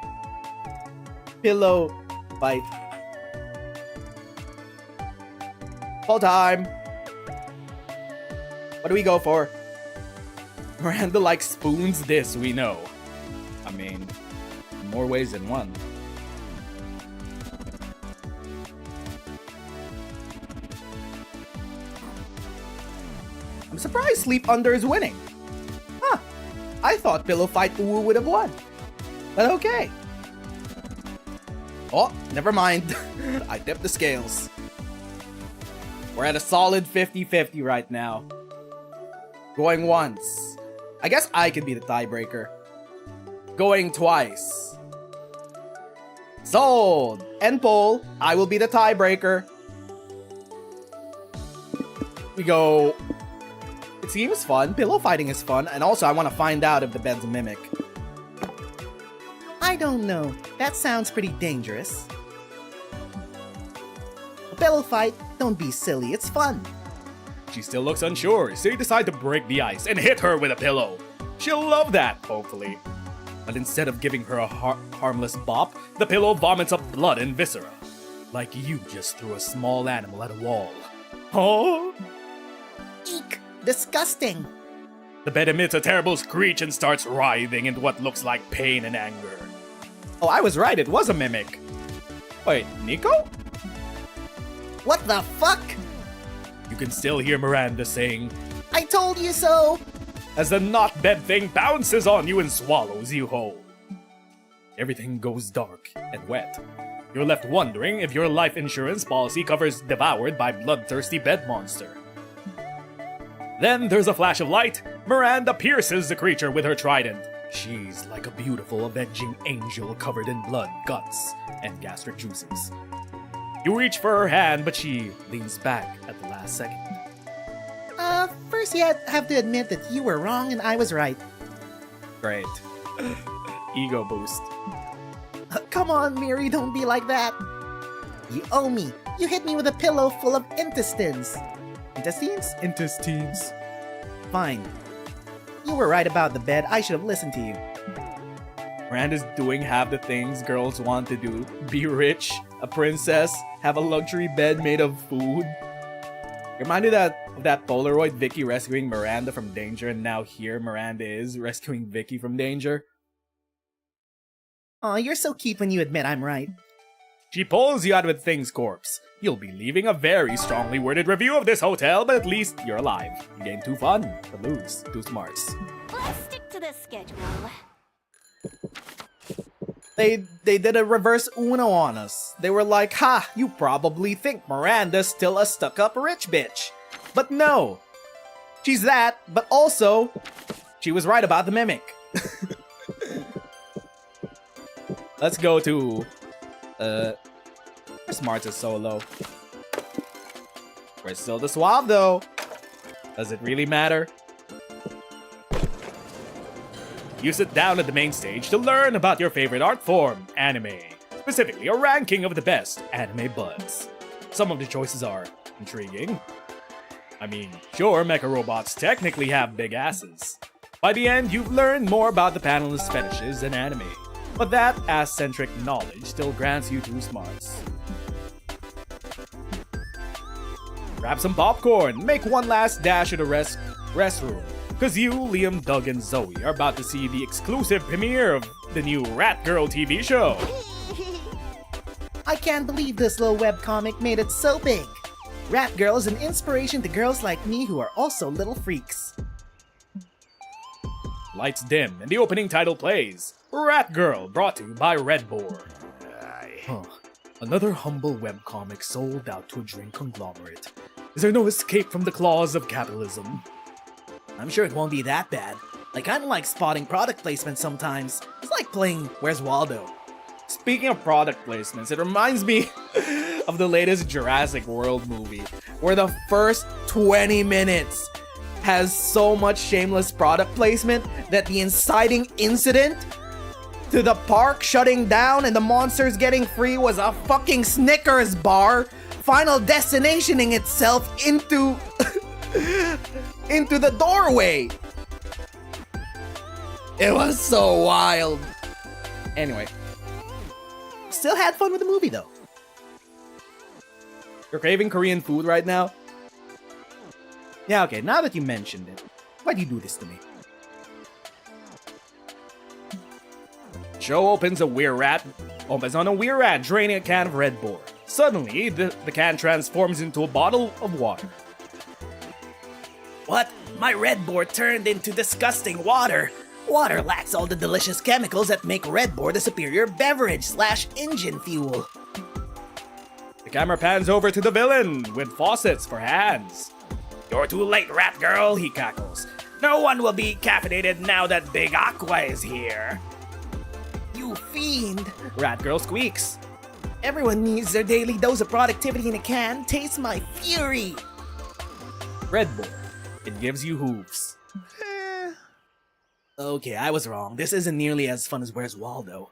pillow fight. Full time! What do we go for? Miranda likes spoons, this we know. I mean, in more ways than one. I'm surprised Sleep Under is winning. Huh. I thought Pillow Fight Uwu would have won. But okay. Oh, never mind. I tipped the scales. We're at a solid 50-50 right now. Going once. I guess I could be the tiebreaker. Going twice. Sold! End poll. I will be the tiebreaker. We go. It seems fun. Pillow fighting is fun. And also, I want to find out if the bed's a mimic. I don't know. That sounds pretty dangerous. A pillow fight? Don't be silly. It's fun. She still looks unsure, so you decide to break the ice and hit her with a pillow. She'll love that, hopefully. But instead of giving her a harmless bop, the pillow vomits up blood and viscera. Like you just threw a small animal at a wall. Oh? Eek! Disgusting! The bed emits a terrible screech and starts writhing into what looks like pain and anger. Oh, I was right, it was a mimic. Wait, Nico? What the fuck? You can still hear Miranda saying, I told you so! As the not bed thing bounces on you and swallows you whole. Everything goes dark and wet. You're left wondering if your life insurance policy covers devoured by bloodthirsty bed monster. Then there's a flash of light. Miranda pierces the creature with her trident. She's like a beautiful avenging angel covered in blood, guts, and gastric juices. You reach for her hand, but she leans back at the last second. First you have to admit that you were wrong and I was right. Great. Ego boost. Come on, Miri, don't be like that. You owe me. You hit me with a pillow full of intestines. Intestines? Intestines. Fine. You were right about the bed. I should have listened to you. Miranda's doing half the things girls want to do. Be rich, a princess, have a luxury bed made of food. Reminded of that Polaroid Vicky rescuing Miranda from danger, and now here Miranda is rescuing Vicky from danger. Aw, you're so cute when you admit I'm right. She pulls you out with things, corpse. You'll be leaving a very strongly worded review of this hotel, but at least you're alive. You gain 2 fun, to lose 2 smarts. Let's stick to the schedule. They did a reverse Uno on us. They were like, ha, you probably think Miranda's still a stuck-up rich bitch. But no. She's that, but also, she was right about the mimic. Let's go to, her smarts is so low. We're still the Suave though. Does it really matter? You sit down at the main stage to learn about your favorite art form, anime. Specifically, a ranking of the best anime buds. Some of the choices are intriguing. I mean, sure, mecha robots technically have big asses. By the end, you've learned more about the panelists' fetishes and anime. But that ass-centric knowledge still grants you 2 smarts. Grab some popcorn, make one last dash at the restroom. Cause you, Liam, Doug, and Zoe are about to see the exclusive premiere of the new Rat Girl TV show. I can't believe this little webcomic made it so big. Rat Girl is an inspiration to girls like me who are also little freaks. Lights dim and the opening title plays. Rat Girl, brought to you by Red Bull. Another humble webcomic sold out to a drink conglomerate. Is there no escape from the claws of capitalism? I'm sure it won't be that bad. I kinda like spotting product placement sometimes. It's like playing Where's Waldo. Speaking of product placements, it reminds me of the latest Jurassic World movie, where the first 20 minutes has so much shameless product placement that the inciting incident to the park shutting down and the monsters getting free was a fucking Snickers bar, final destinationing itself into the doorway. It was so wild. Anyway, Still had fun with the movie though. you're craving Korean food right now? Yeah, okay, now that you mentioned it, why'd you do this to me? Show opens on a Weird Rat draining a can of Red Bull. Suddenly, the can transforms into a bottle of water. What? My Red Bull turned into disgusting water. Water lacks all the delicious chemicals that make Red Bull the superior beverage / engine fuel. The camera pans over to the villain with faucets for hands. You're too late, Rat Girl, he cackles. No one will be caffeinated now that Big Aqua is here. You fiend, Rat Girl squeaks. Everyone needs their daily dose of productivity in a can. Taste my fury. Red Bull. It gives you hooves. Okay, I was wrong. This isn't nearly as fun as Where's Waldo.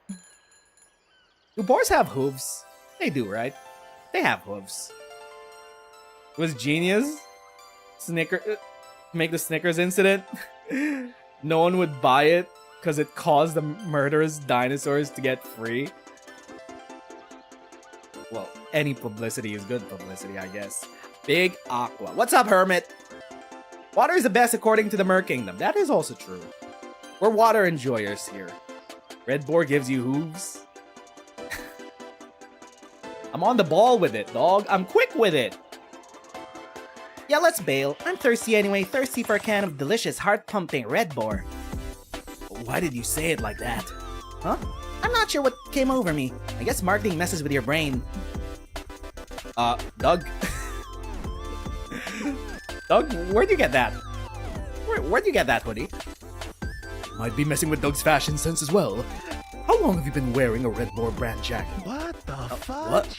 Do boars have hooves? They do, right? They have hooves. It was genius. Make the Snickers incident. No one would buy it because it caused the murderous dinosaurs to get free. Well, any publicity is good publicity, I guess. Big Aqua. What's up, Hermit? Water is the best according to the Mer Kingdom. That is also true. We're water enjoyers here. Red Boar gives you hooves. I'm on the ball with it, dog. I'm quick with it. Yeah, let's bail. I'm thirsty anyway. Thirsty for a can of delicious, heart-pumping Red Bull. Why did you say it like that? Huh? I'm not sure what came over me. I guess marketing messes with your brain. Doug? Doug, where'd you get that? Where'd you get that hoodie? Might be messing with Doug's fashion sense as well. How long have you been wearing a Red Bull brand jacket? What the fuck? What?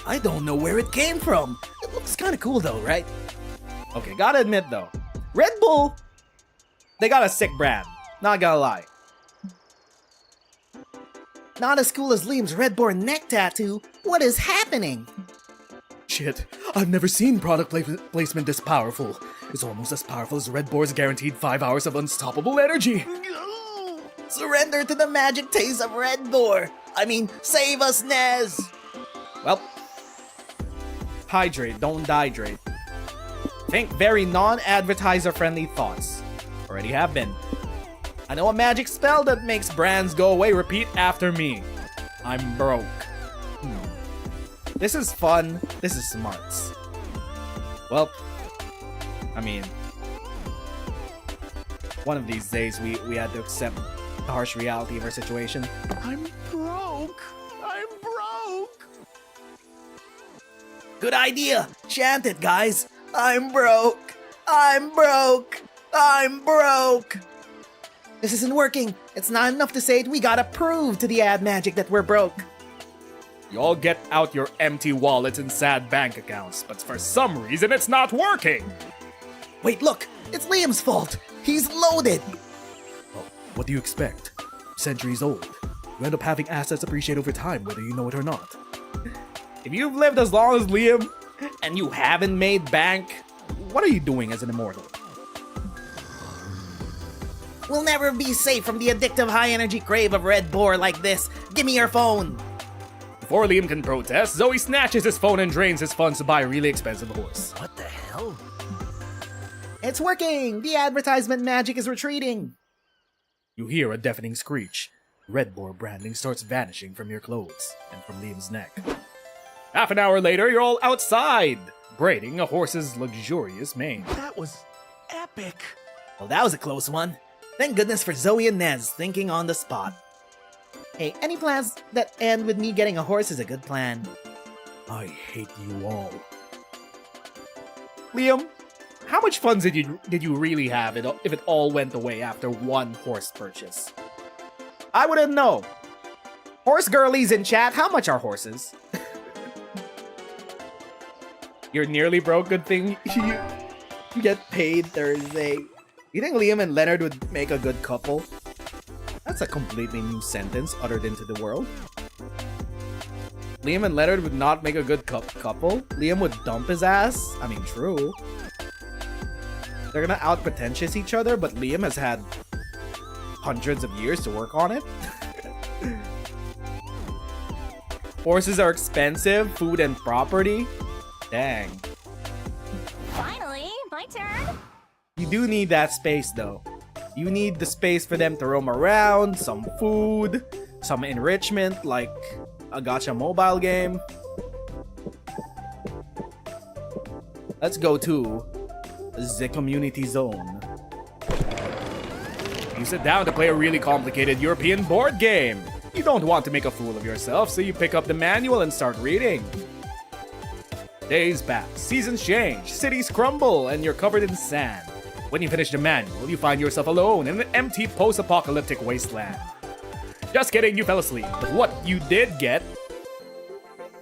I don't know where it came from. It looks kind of cool though, right? Okay, gotta admit though, Red Bull, they got a sick brand. Not gonna lie. Not as cool as Liam's red-boar neck tattoo. What is happening? Shit, I've never seen product placement this powerful. It's almost as powerful as Red Boar's guaranteed 5 hours of unstoppable energy. Surrender to the magic taste of Red Boar. I mean, save us, Nez. Well, hydrate, don't dihydrate. Think very non-advertiser friendly thoughts. Already have been. I know a magic spell that makes brands go away. Repeat after me. I'm broke. This is fun. This is smarts. Well, I mean, one of these days we had to accept the harsh reality of our situation. I'm broke. I'm broke. Good idea. Chant it, guys. I'm broke. I'm broke. I'm broke. This isn't working. It's not enough to say it. We gotta prove to the ad magic that we're broke. You all get out your empty wallets and sad bank accounts, but for some reason it's not working. Wait, look. It's Liam's fault. He's loaded. Well, what do you expect? Centuries old. You end up having assets appreciate over time, whether you know it or not. If you've lived as long as Liam and you haven't made bank, what are you doing as an immortal? We'll never be safe from the addictive high-energy crave of Red Boar like this. Give me your phone. Before Liam can protest, Zoe snatches his phone and drains his funds to buy a really expensive horse. What the hell? It's working. The advertisement magic is retreating. You hear a deafening screech. Red Boar branding starts vanishing from your clothes and from Liam's neck. Half an hour later, you're all outside, braiding a horse's luxurious mane. That was epic. Well, that was a close one. Thank goodness for Zoe and Nez thinking on the spot. Hey, any plans that end with me getting a horse is a good plan. I hate you all. Liam, how much funds did you really have if it all went away after one horse purchase? I wouldn't know. Horse girlies in chat, how much are horses? You're nearly broke, good thing you get paid Thursday. You think Liam and Leonard would make a good couple? That's a completely new sentence uttered into the world. Liam and Leonard would not make a good couple? Liam would dump his ass? I mean, true. They're gonna out-pretentious each other, but Liam has had hundreds of years to work on it. Horses are expensive, food and property. Dang. Finally, my turn. You do need that space, though. You need the space for them to roam around, some food, some enrichment, like a gacha mobile game. Let's go to the community zone. You sit down to play a really complicated European board game. You don't want to make a fool of yourself, so you pick up the manual and start reading. Days pass, seasons change, cities crumble, and you're covered in sand. When you finish the manual, you find yourself alone in an empty post-apocalyptic wasteland. Just kidding, you fell asleep. But what you did get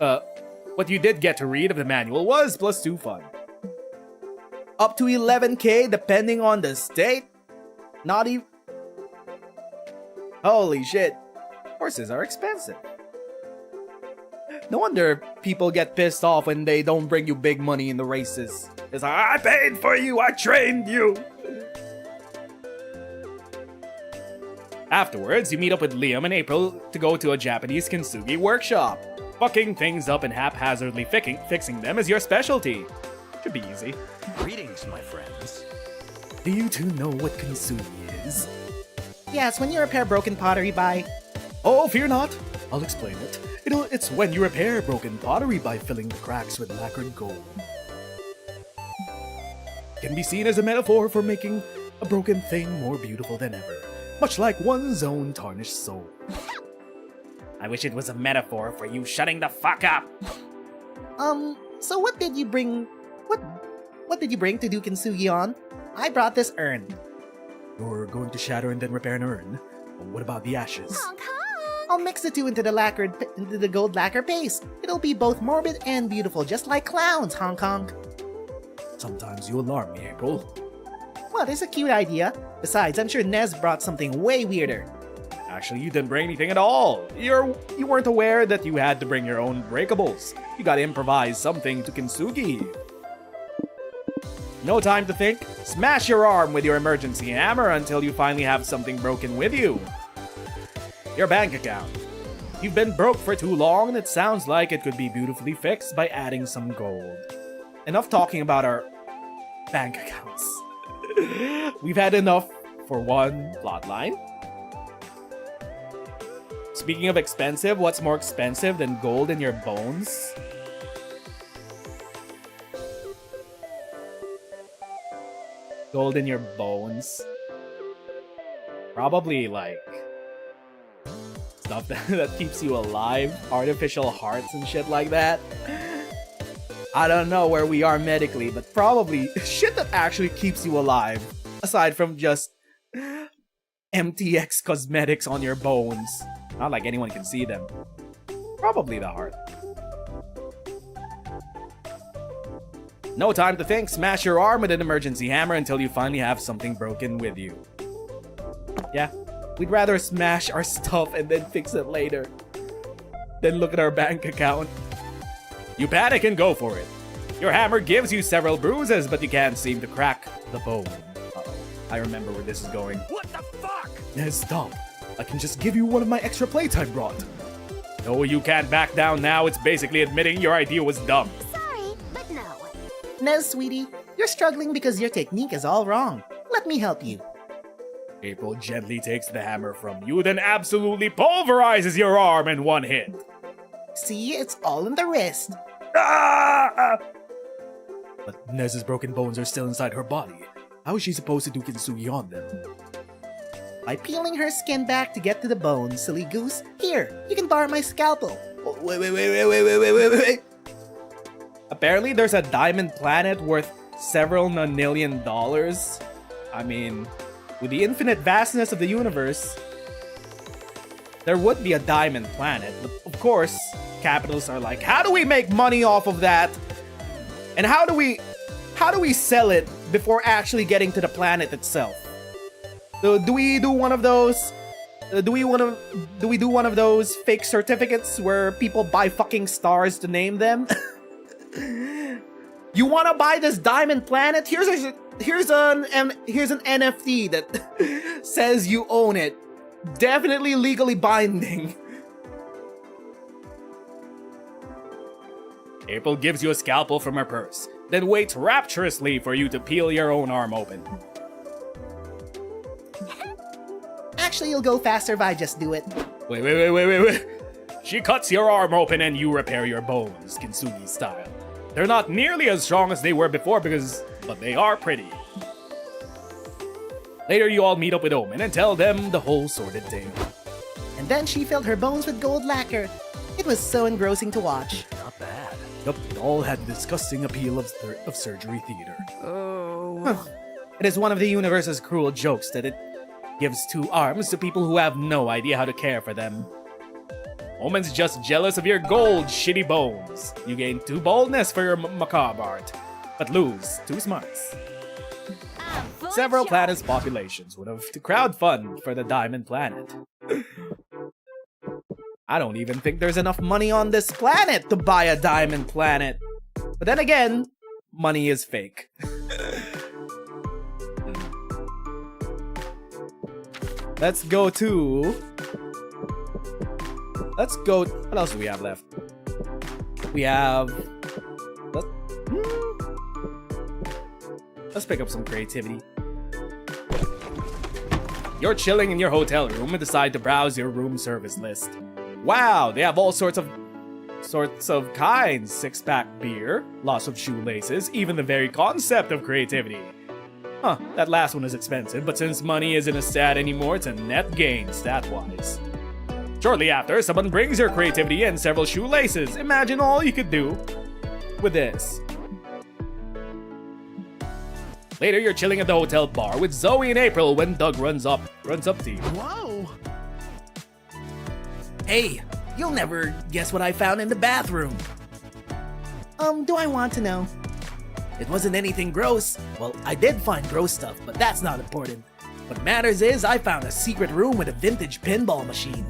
to read of the manual was +2 fun. Up to 11k depending on the state? Not even... Holy shit. Horses are expensive. No wonder people get pissed off when they don't bring you big money in the races. It's like, I paid for you, I trained you! Afterwards, you meet up with Liam and April to go to a Japanese kintsugi workshop. Fucking things up and haphazardly fixing them is your specialty. Should be easy. Greetings, my friends. Do you two know what kintsugi is? Yes, when you repair broken pottery by... Oh, fear not. I'll explain it. It's when you repair broken pottery by filling the cracks with lacquered gold. Can be seen as a metaphor for making a broken thing more beautiful than ever, much like one's own tarnished soul. I wish it was a metaphor for you shutting the fuck up. So what did you bring... What did you bring to do kintsugi on? I brought this urn. You're going to shatter and then repair an urn? What about the ashes? Honk honk. I'll mix the two into the gold lacquer paste. It'll be both morbid and beautiful, just like clowns, Hong Kong. Sometimes you alarm me, April. Well, it's a cute idea. Besides, I'm sure Nez brought something way weirder. Actually, you didn't bring anything at all. You weren't aware that you had to bring your own breakables. You gotta improvise something to Kintsugi. No time to think. Smash your arm with your emergency hammer until you finally have something broken with you. Your bank account. You've been broke for too long and it sounds like it could be beautifully fixed by adding some gold. Enough talking about our bank accounts. We've had enough for one plotline. Speaking of expensive, what's more expensive than gold in your bones? Gold in your bones. Probably like stuff that keeps you alive, artificial hearts and shit like that. I don't know where we are medically, but probably shit that actually keeps you alive, aside from just MTX cosmetics on your bones. Not like anyone can see them. Probably the heart. No time to think. Smash your arm with an emergency hammer until you finally have something broken with you. Yeah, we'd rather smash our stuff and then fix it later than look at our bank account. You panic and go for it. Your hammer gives you several bruises, but you can't seem to crack the bone. Uh-oh. I remember where this is going. What the fuck? Stop. I can just give you one of my extra plates I brought. No, you can't back down now. It's basically admitting your idea was dumb. Sorry, but no. Nez, sweetie, you're struggling because your technique is all wrong. Let me help you. April gently takes the hammer from you, then absolutely pulverizes your arm in one hit. See, it's all in the wrist. Ah! But Nez's broken bones are still inside her body. How is she supposed to do kintsugi on them? By peeling her skin back to get to the bone, silly goose. Here, you can borrow my scalpel. Oh, wait. Apparently there's a diamond planet worth several nonillion dollars. I mean, with the infinite vastness of the universe, there would be a diamond planet. But of course, capitalists are like, how do we make money off of that? And how do we sell it before actually getting to the planet itself? So do we do one of those? Do we do one of those fake certificates where people buy fucking stars to name them? You want to buy this diamond planet? Here's an NFT that says you own it. Definitely legally binding. April gives you a scalpel from her purse, then waits rapturously for you to peel your own arm open. Actually, you'll go faster if I just do it. Wait. She cuts your arm open and you repair your bones, Kintsugi style. They're not nearly as strong as they were before but they are pretty. Later, you all meet up with Omen and tell them the whole sordid tale. And then she filled her bones with gold lacquer. It was so engrossing to watch. Not bad. Yup, it all had the disgusting appeal of surgery theater. Oh. It is one of the universe's cruel jokes that it gives two arms to people who have no idea how to care for them. Omen's just jealous of your gold, shitty bones. You gain 2 boldness for your macabre art, but lose 2 smarts. Several planets' populations would have to crowdfund for the Diamond Planet. I don't even think there's enough money on this planet to buy a Diamond Planet. But then again, money is fake. Let's go. What else do we have left? We have. Let's pick up some creativity. You're chilling in your hotel room and decide to browse your room service list. Wow, they have all sorts of kinds. 6-pack beer, lots of shoelaces, even the very concept of creativity. Huh, that last one is expensive, but since money isn't a stat anymore, it's a net gain stat-wise. Shortly after, someone brings your creativity and several shoelaces. Imagine all you could do with this. Later, you're chilling at the hotel bar with Zoe and April when Doug runs up to you. Whoa! Hey, you'll never guess what I found in the bathroom. Do I want to know? It wasn't anything gross. Well, I did find gross stuff, but that's not important. What matters is I found a secret room with a vintage pinball machine.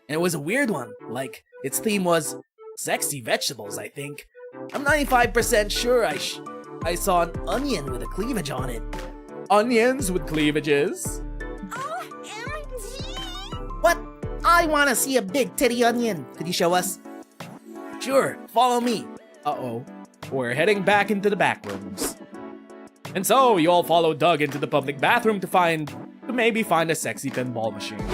And it was a weird one, like, its theme was sexy vegetables, I think. I'm 95% sure I saw an onion with a cleavage on it. Onions with cleavages? OMG! What? I want to see a big titty onion. Could you show us? Sure, follow me. Uh-oh. We're heading back into the back rooms. And so, you all follow Doug into the public bathroom to maybe find a sexy pinball machine.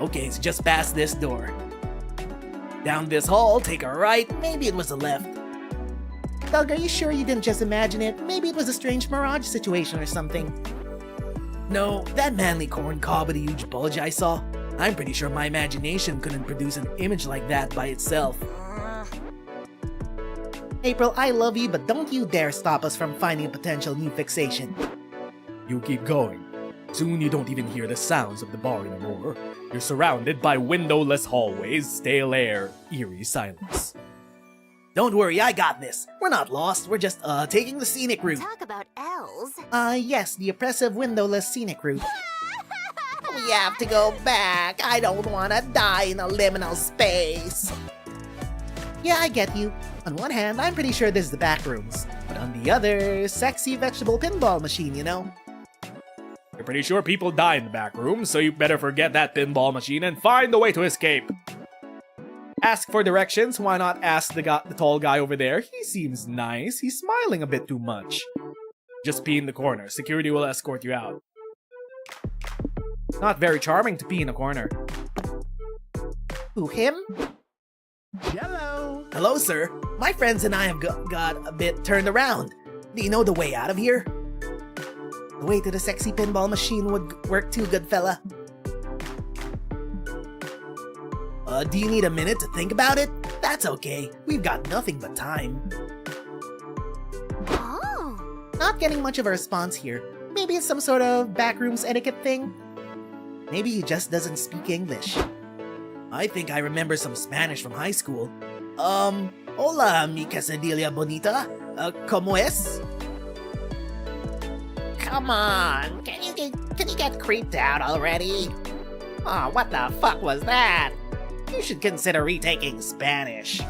Okay, so just past this door. Down this hall, take a right, maybe it was a left. Doug, are you sure you didn't just imagine it? Maybe it was a strange mirage situation or something. No, that manly corn cob with a huge bulge I saw, I'm pretty sure my imagination couldn't produce an image like that by itself. April, I love you, but don't you dare stop us from finding a potential new fixation. You keep going. Soon you don't even hear the sounds of the bar anymore. You're surrounded by windowless hallways, stale air, eerie silence. Don't worry, I got this. We're not lost, we're just, taking the scenic route. Talk about L's. Yes, the oppressive windowless scenic route. We have to go back. I don't wanna die in a liminal space. Yeah, I get you. On one hand, I'm pretty sure this is the back rooms. But on the other, sexy vegetable pinball machine, you know? You're pretty sure people die in the back room, so you better forget that pinball machine and find a way to escape. Ask for directions. Why not ask the tall guy over there? He seems nice. He's smiling a bit too much. Just pee in the corner. Security will escort you out. Not very charming to pee in a corner. Who, him? Hello. Hello, sir. My friends and I have got a bit turned around. Do you know the way out of here? The way to the sexy pinball machine would work too, good fella. Do you need a minute to think about it? That's okay. We've got nothing but time. Oh. Not getting much of a response here. Maybe it's some sort of backrooms etiquette thing? Maybe he just doesn't speak English. I think I remember some Spanish from high school. Hola, mi quesadilla bonita. ¿Cómo es? Come on, can you get creeped out already? Oh, what the fuck was that? You should consider retaking Spanish.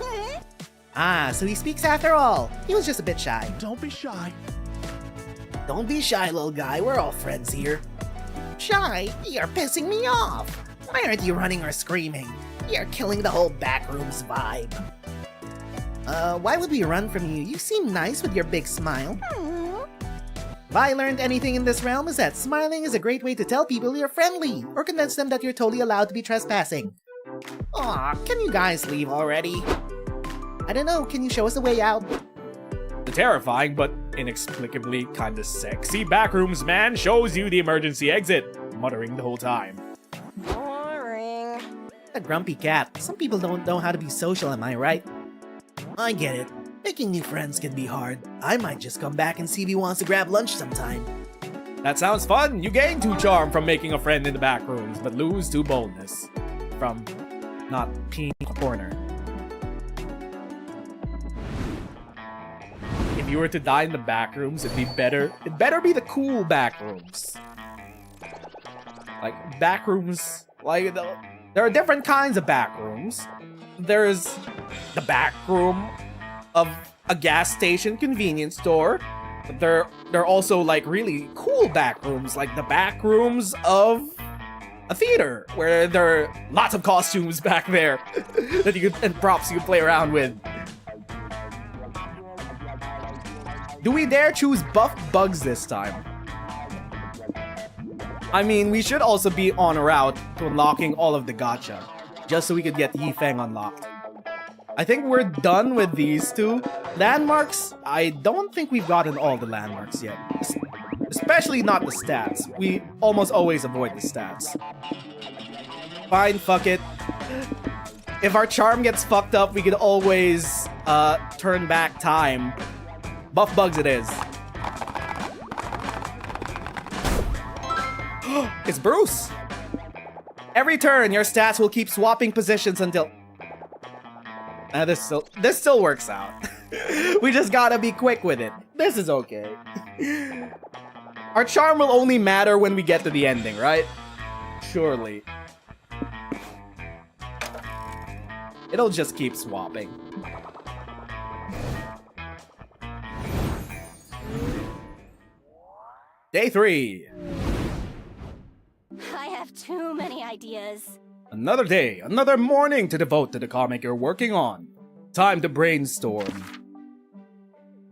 Ah, so he speaks after all. He was just a bit shy. Don't be shy. Don't be shy, little guy. We're all friends here. Shy? You're pissing me off. Why aren't you running or screaming? You're killing the whole backrooms vibe. Why would we run from you? You seem nice with your big smile. If I learned anything in this realm, is that smiling is a great way to tell people you're friendly, or convince them that you're totally allowed to be trespassing. Aw, can you guys leave already? I don't know, can you show us a way out? The terrifying but inexplicably kinda sexy backrooms man shows you the emergency exit, muttering the whole time. Boring. A grumpy cat. Some people don't know how to be social, am I right? I get it. Making new friends can be hard. I might just come back and see if he wants to grab lunch sometime. That sounds fun! You gain 2 charm from making a friend in the back rooms, but lose 2 boldness. From not peeing in a corner. If you were to die in the back rooms, it'd better be the cool back rooms. Like, back rooms, like, there are different kinds of back rooms. There's the back room of a gas station convenience store. There are also like really cool back rooms, like the back rooms of a theater, where there are lots of costumes back there that you could, and props you could play around with. Do we dare choose buff bugs this time? I mean, we should also be on a route to unlocking all of the gacha, just so we could get Yifeng unlocked. I think we're done with these 2. Landmarks, I don't think we've gotten all the landmarks yet. Especially not the stats. We almost always avoid the stats. Fine, fuck it. If our charm gets fucked up, we could always turn back time. Buff bugs it is. It's Bruce! Every turn, your stats will keep swapping positions until... this still works out. We just gotta be quick with it. This is okay. Our charm will only matter when we get to the ending, right? Surely. It'll just keep swapping. Day 3. I have too many ideas. Another day, another morning to devote to the comic you're working on. Time to brainstorm.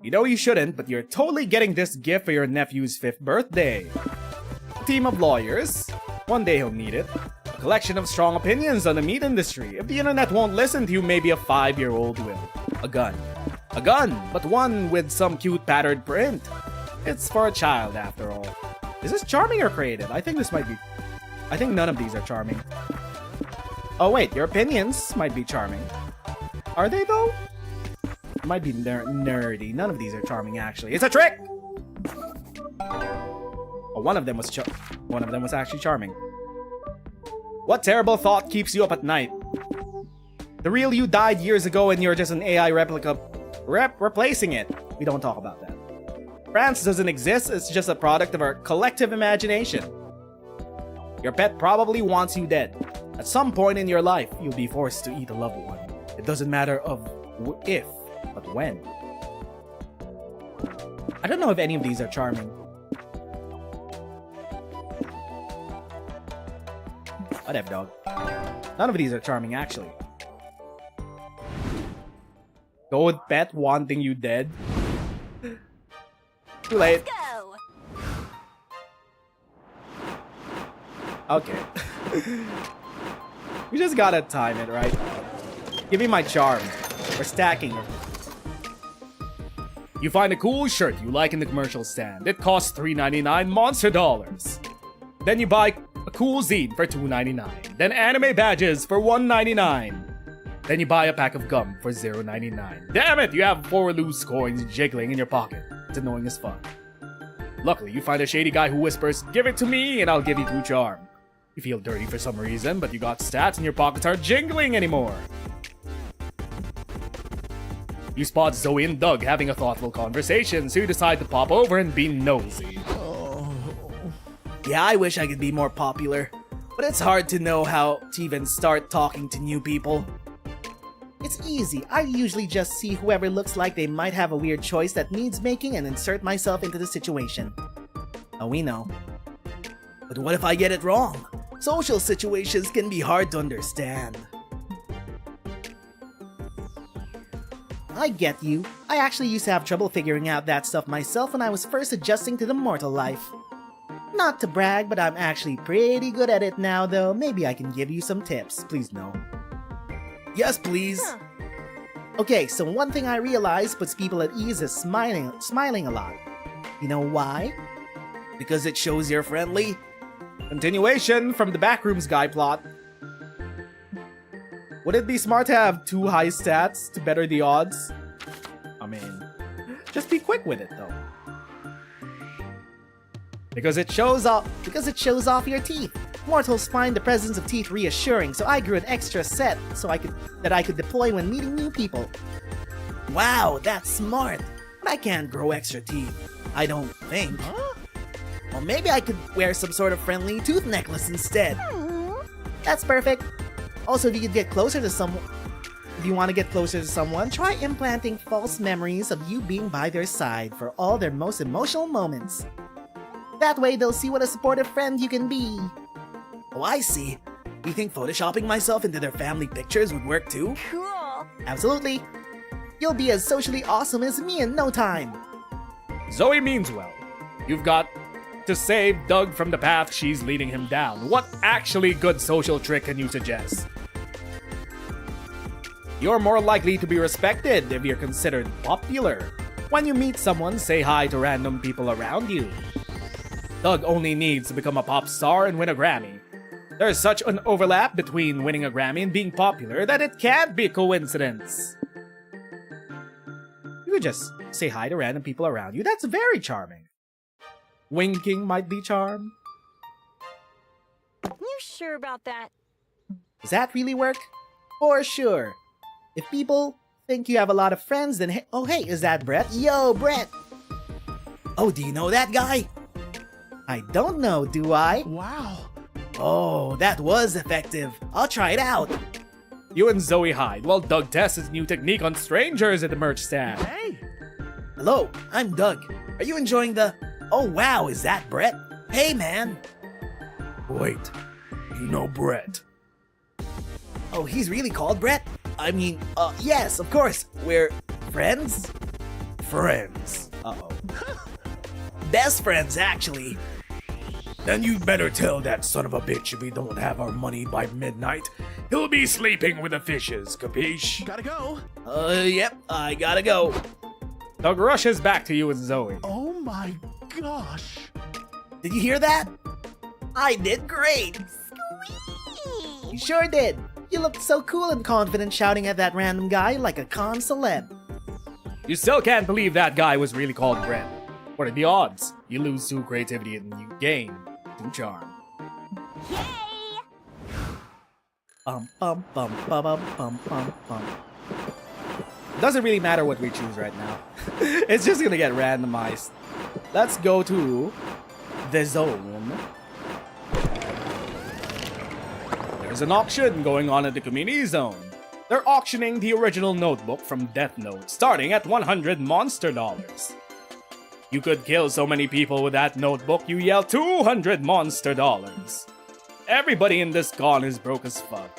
You know you shouldn't, but you're totally getting this gift for your nephew's 5th birthday. A team of lawyers. One day he'll need it. A collection of strong opinions on the meat industry. If the internet won't listen to you, maybe a 5-year-old will. A gun. A gun, but one with some cute patterned print. It's for a child, after all. Is this charming or creative? I think this might be... I think none of these are charming. Oh wait, your opinions might be charming. Are they though? Might be nerdy. None of these are charming, actually. It's a trick! Oh, one of them was actually charming. What terrible thought keeps you up at night? The real you died years ago and you're just an AI replica replacing it. We don't talk about that. France doesn't exist, it's just a product of our collective imagination. Your pet probably wants you dead. At some point in your life, you'll be forced to eat a loved one. It doesn't matter of if, but when. I don't know if any of these are charming. Whatever, dog. None of these are charming, actually. Go with pet wanting you dead. Too late. Go! Okay. We just gotta time it, right? Give me my charm. We're stacking it. You find a cool shirt you like in the commercial stand. It costs $3.99 monster dollars. Then you buy a cool zine for $2.99. Then anime badges for $1.99. Then you buy a pack of gum for $0.99. Damn it, you have 4 loose coins jiggling in your pocket. It's annoying as fuck. Luckily, you find a shady guy who whispers, "Give it to me and I'll give you 2 charm." You feel dirty for some reason, but you got stats and your pockets aren't jingling anymore. You spot Zoe and Doug having a thoughtful conversation, so you decide to pop over and be nosy. Yeah, I wish I could be more popular, but it's hard to know how to even start talking to new people. It's easy. I usually just see whoever looks like they might have a weird choice that needs making and insert myself into the situation. Oh, we know. But what if I get it wrong? Social situations can be hard to understand. I get you. I actually used to have trouble figuring out that stuff myself when I was first adjusting to the mortal life. Not to brag, but I'm actually pretty good at it now, though. Maybe I can give you some tips. Please no. Yes, please. Okay, so one thing I realized puts people at ease is smiling a lot. You know why? Because it shows you're friendly. Continuation from the Backrooms guy plot. Would it be smart to have 2 high stats to better the odds? I mean, just be quick with it though. Because it shows off your teeth. Mortals find the presence of teeth reassuring, so I grew an extra set that I could deploy when meeting new people. Wow, that's smart. But I can't grow extra teeth. I don't think. Well, maybe I could wear some sort of friendly tooth necklace instead. That's perfect. Also, if you want to get closer to someone, try implanting false memories of you being by their side for all their most emotional moments. That way, they'll see what a supportive friend you can be. Oh, I see. Do you think photoshopping myself into their family pictures would work too? Cool. Absolutely. You'll be as socially awesome as me in no time. Zoe means well. You've got to save Doug from the path she's leading him down. What actually good social trick can you suggest? You're more likely to be respected if you're considered popular. When you meet someone, say hi to random people around you. Doug only needs to become a pop star and win a Grammy. There's such an overlap between winning a Grammy and being popular that it can't be a coincidence. You could just say hi to random people around you. That's very charming. Winking might be charm. You sure about that? Does that really work? For sure. If people think you have a lot of friends, then oh hey, is that Brett? Yo, Brett! Oh, do you know that guy? I don't know, do I? Wow. Oh, that was effective. I'll try it out. You and Zoe hide while Doug tests his new technique on strangers at the merch stand. Hey. Hello, I'm Doug. Are you enjoying the... Oh wow, is that Brett? Hey man. Wait, you know Brett? Oh, he's really called Brett? I mean, yes, of course. We're friends? Friends. Uh-oh. Best friends, actually. Then you'd better tell that son of a bitch if we don't have our money by midnight, he'll be sleeping with the fishes, capiche? Gotta go. Yep, I gotta go. Doug rushes back to you and Zoe. Oh my gosh. Did you hear that? I did great. Squee! You sure did. You looked so cool and confident shouting at that random guy like a con celeb. You still can't believe that guy was really called Brett. What are the odds? You lose 2 creativity and you gain 2 charm. Yay! Bum bum bum bum bum bum bum bum. Doesn't really matter what we choose right now. It's just gonna get randomized. Let's go to the zone. There's an auction going on at the community zone. They're auctioning the original notebook from Death Note, starting at 100 monster dollars. You could kill so many people with that notebook, you yell 200 monster dollars. Everybody in this con is broke as fuck.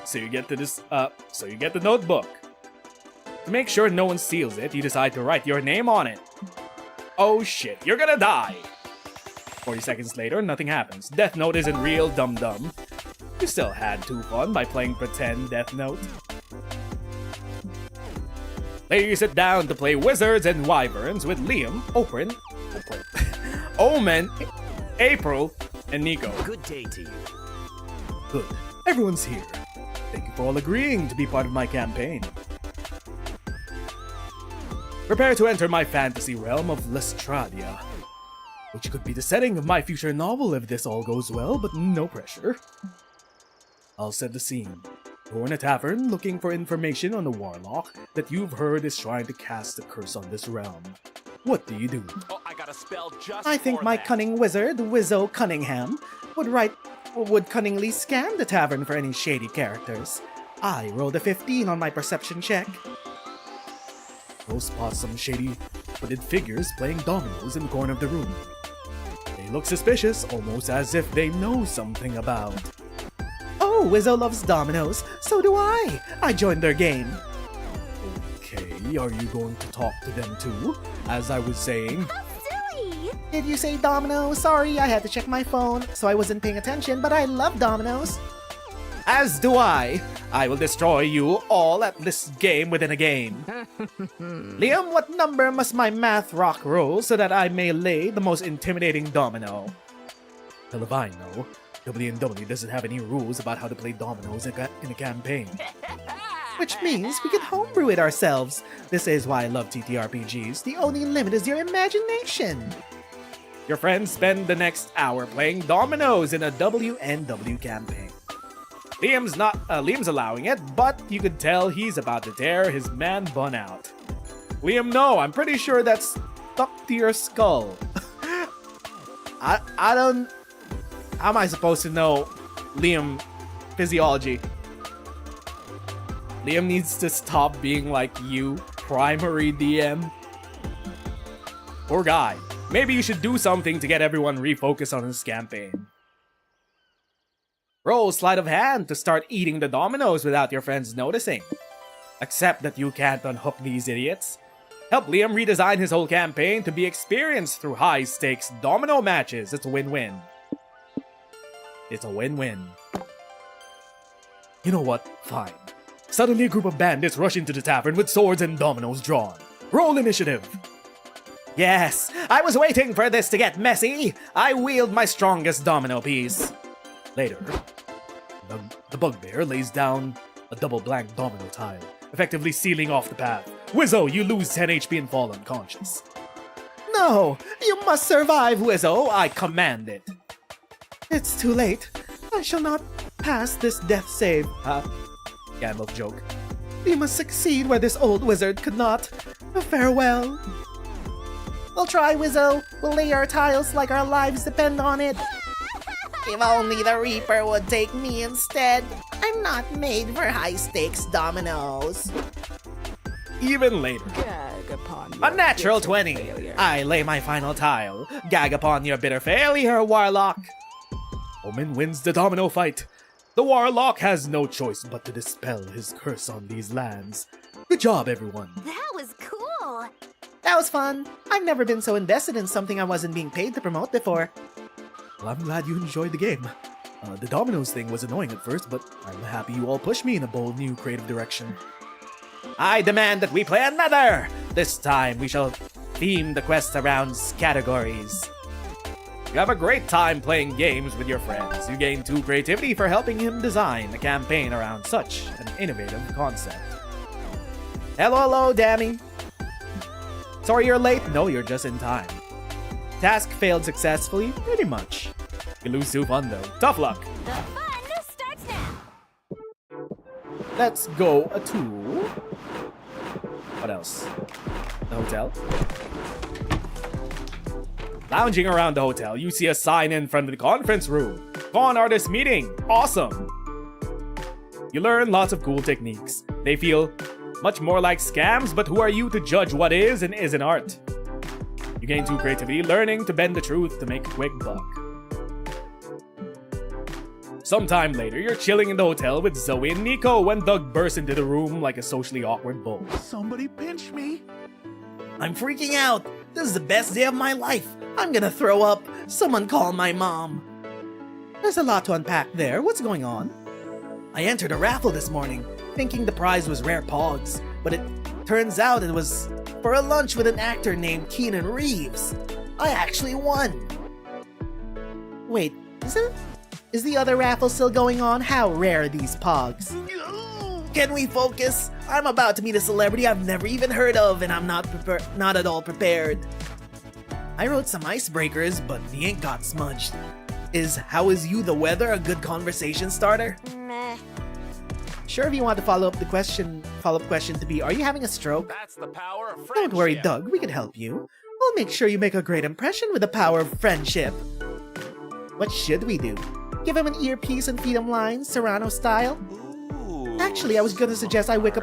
So you get the notebook. To make sure no one steals it, you decide to write your name on it. Oh shit, you're gonna die! 40 seconds later, nothing happens. Death Note isn't real, dum-dum. You still had 2 fun by playing pretend Death Note. They sit down to play Wizards and Wyverns with Liam, Omen, April, and Nico. Good day to you. Good. Everyone's here. Thank you for all agreeing to be part of my campaign. Prepare to enter my fantasy realm of Lestradia, which could be the setting of my future novel if this all goes well, but no pressure. I'll set the scene. You're in a tavern looking for information on the warlock that you've heard is trying to cast a curse on this realm. What do you do? Oh, I got a spell just I think for my that. cunning wizard, Wizzo Cunningham, would cunningly scan the tavern for any shady characters. I rolled a 15 on my perception check. Go spot some shady hooded figures playing dominoes in the corner of the room. They look suspicious, almost as if they know something about. Oh, Wizzo loves dominoes. So do I. I joined their game. Okay, are you going to talk to them too? As I was saying, Silly! Did you say domino? Sorry, I had to check my phone, so I wasn't paying attention, but I love dominoes. As do I. I will destroy you all at this game within a game. Liam, what number must my math rock roll so that I may lay the most intimidating domino? hell if I know. W&W doesn't have any rules about how to play dominoes in a campaign. Which means we can homebrew it ourselves. This is why I love TTRPGs. The only limit is your imagination. Your friends spend the next hour playing dominoes in a W&W campaign. Liam's allowing it, but you could tell he's about to tear his man bun out. Liam, no, I'm pretty sure that's stuck to your skull. I don't... How am I supposed to know Liam physiology? Liam needs to stop being like you, primary DM. Poor guy. Maybe you should do something to get everyone refocused on his campaign. Roll sleight of hand to start eating the dominoes without your friends noticing. Accept that you can't unhook these idiots. Help Liam redesign his whole campaign to be experienced through high-stakes domino matches. It's a win-win. It's a win-win. You know what? Fine. Suddenly a group of bandits rush into the tavern with swords and dominoes drawn. Roll initiative. Yes, I was waiting for this to get messy. I wield my strongest domino piece. Later, the bugbear lays down a double blank domino tile, effectively sealing off the path. Wizzo, you lose 10 HP and fall unconscious. No, you must survive, Wizzo. I command it. It's too late. I shall not pass this death save. Gandalf joke. We must succeed where this old wizard could not. Farewell. We'll try, Wizzo. We'll lay our tiles like our lives depend on it. If only the Reaper would take me instead. I'm not made for high-stakes dominoes. Even later. Gag upon A your natural bitter 20. failure. I lay my final tile. Gag upon your bitter failure, Warlock. Omen wins the domino fight. The Warlock has no choice but to dispel his curse on these lands. Good job, everyone. That was cool. That was fun. I've never been so invested in something I wasn't being paid to promote before. Well, I'm glad you enjoyed the game. The dominoes thing was annoying at first, but I'm happy you all pushed me in a bold new creative direction. I demand that we play another! This time we shall theme the quest around categories. You have a great time playing games with your friends. You gain 2 creativity for helping him design a campaign around such an innovative concept. Hello, Dammy. Sorry you're late? No, you're just in time. Task failed successfully? Pretty much. You lose 2 fun though. Tough luck. The fun starts now. Let's go to... What else? The hotel? Lounging around the hotel, you see a sign in front of the conference room. Con artist meeting. Awesome. You learn lots of cool techniques. They feel much more like scams, but who are you to judge what is and isn't art? You gain 2 creativity, learning to bend the truth to make a quick buck. Sometime later, you're chilling in the hotel with Zoe and Nico when Doug bursts into the room like a socially awkward bull. Somebody pinch me. I'm freaking out. This is the best day of my life. I'm gonna throw up. Someone call my mom. There's a lot to unpack there. What's going on? I entered a raffle this morning, thinking the prize was rare pogs, but it turns out it was for a lunch with an actor named Keanu Reeves. I actually won. Wait, is the other raffle still going on? How rare are these pogs? Can we focus? I'm about to meet a celebrity I've never even heard of, and I'm not at all prepared. I wrote some icebreakers, but the ink got smudged. Is "How is you the weather" a good conversation starter? Meh. Sure, if you want to follow-up question to be, are you having a stroke? That's the power of friendship. Don't worry, Doug, we can help you. We'll make sure you make a great impression with the power of friendship. What should we do? Give him an earpiece and feed him lines, Serrano style? Ooh, Actually, I was gonna suggest I whip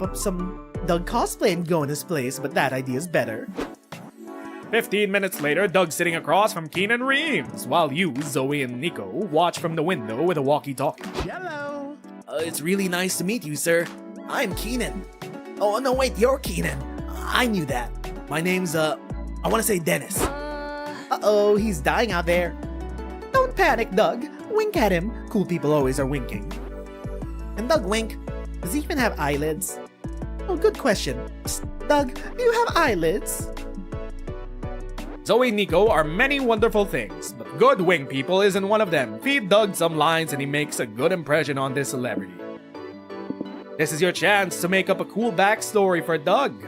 up some Doug cosplay and go in his place, but that idea is better. 15 minutes later, Doug's sitting across from Keanu Reeves, while you, Zoe, and Nico watch from the window with a walkie-talkie. Hello. It's really nice to meet you, sir. I'm Keenan. Oh, no, wait, you're Keenan. I knew that. My name's, I want to say Dennis. Uh-oh, he's dying out there. Don't panic, Doug. Wink at him. Cool people always are winking. Can Doug wink? Does he even have eyelids? Oh, good question. Psst, Doug, do you have eyelids? Zoe and Nico are many wonderful things, but good wing people isn't one of them. Feed Doug some lines and he makes a good impression on this celebrity. This is your chance to make up a cool backstory for Doug.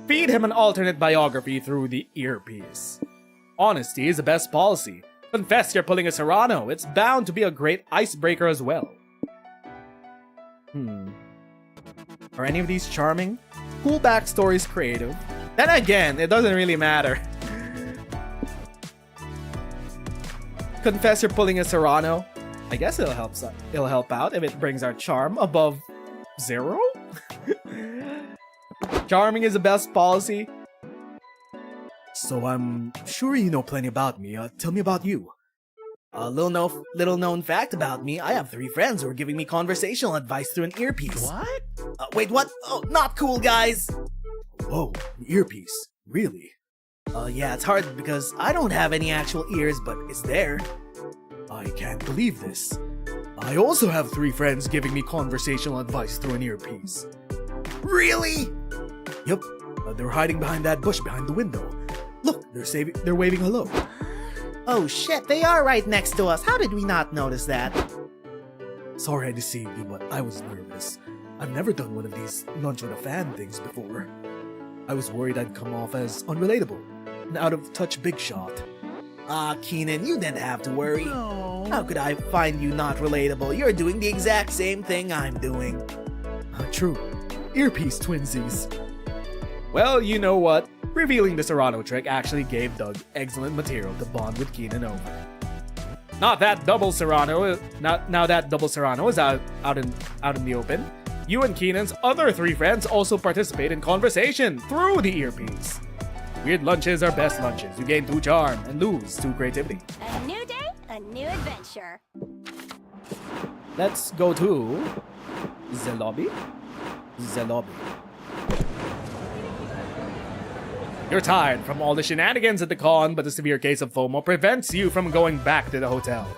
Feed him an alternate biography through the earpiece. Honesty is the best policy. Confess you're pulling a Serrano. It's bound to be a great icebreaker as well. Are any of these charming? Cool backstories creative? Then again, it doesn't really matter. Confess you're pulling a Serrano. I guess it'll help out if it brings our charm above 0? Charming is the best policy. So I'm sure you know plenty about me. Tell me about you. A little known fact about me, I have 3 friends who are giving me conversational advice through an earpiece. What? Wait, what? Oh, not cool, guys! Whoa, an earpiece. Really? Yeah, it's hard because I don't have any actual ears, but it's there. I can't believe this. I also have 3 friends giving me conversational advice through an earpiece. Really? Yep, they're hiding behind that bush behind the window. Look, they're waving hello. Oh shit, they are right next to us. How did we not notice that? Sorry I deceived you, but I was nervous. I've never done one of these lunch with a fan things before. I was worried I'd come off as unrelatable, an out-of-touch big shot. Ah, Keenan, you didn't have to worry. No. How could I find you not relatable? You're doing the exact same thing I'm doing. True. Earpiece twinsies. Well, you know what? Revealing the Serrano trick actually gave Doug excellent material to bond with Keenan over. Now that double Serrano is out in the open, you and Keenan's other 3 friends also participate in conversation through the earpiece. Weird lunches are best lunches. You gain 2 charm and lose 2 creativity. A new day, a new adventure. Let's go to the lobby. The lobby. You're tired from all the shenanigans at the con, but a severe case of FOMO prevents you from going back to the hotel.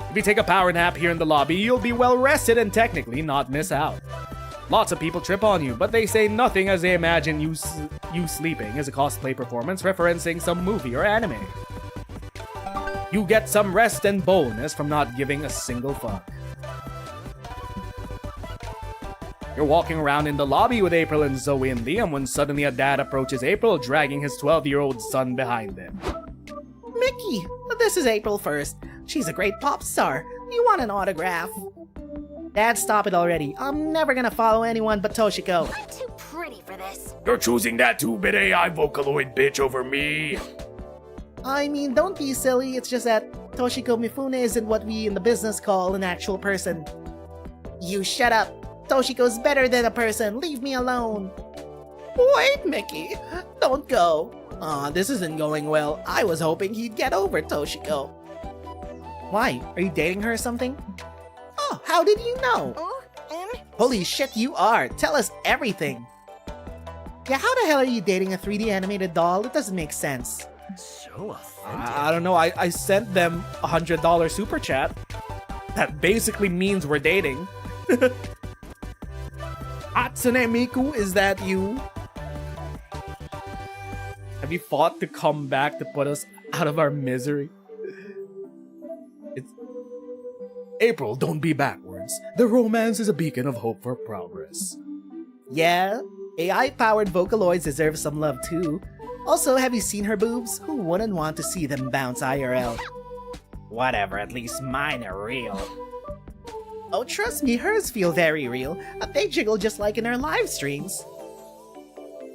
If you take a power nap here in the lobby, you'll be well rested and technically not miss out. Lots of people trip on you, but they say nothing as they imagine you sleeping as a cosplay performance referencing some movie or anime. You get some rest and bonus from not giving a single fuck. You're walking around in the lobby with April and Zoe and Liam when suddenly a dad approaches April, dragging his 12-year-old son behind him. Mickey, this is April 1st. She's a great pop star. You want an autograph? Dad, stop it already. I'm never gonna follow anyone but Toshiko. I'm too pretty for this. You're choosing that 2-bit AI Vocaloid bitch over me. I mean, don't be silly. It's just that Toshiko Mifune isn't what we in the business call an actual person. You shut up. Toshiko's better than a person. Leave me alone. Wait, Mickey. Don't go. Aw, this isn't going well. I was hoping he'd get over Toshiko. Why? Are you dating her or something? Oh, how did you know? Holy shit, you are. Tell us everything. Yeah, how the hell are you dating a 3D animated doll? It doesn't make sense. So authentic. I don't know. I sent them a $100 super chat. That basically means we're dating. Hatsune Miku, is that you? Have you fought to come back to put us out of our misery? It's April, don't be backwards. The romance is a beacon of hope for progress. Yeah, AI-powered Vocaloids deserve some love too. Also, have you seen her boobs? Who wouldn't want to see them bounce IRL? Whatever, at least mine are real. Oh, trust me, hers feel very real. They jiggle just like in her live streams.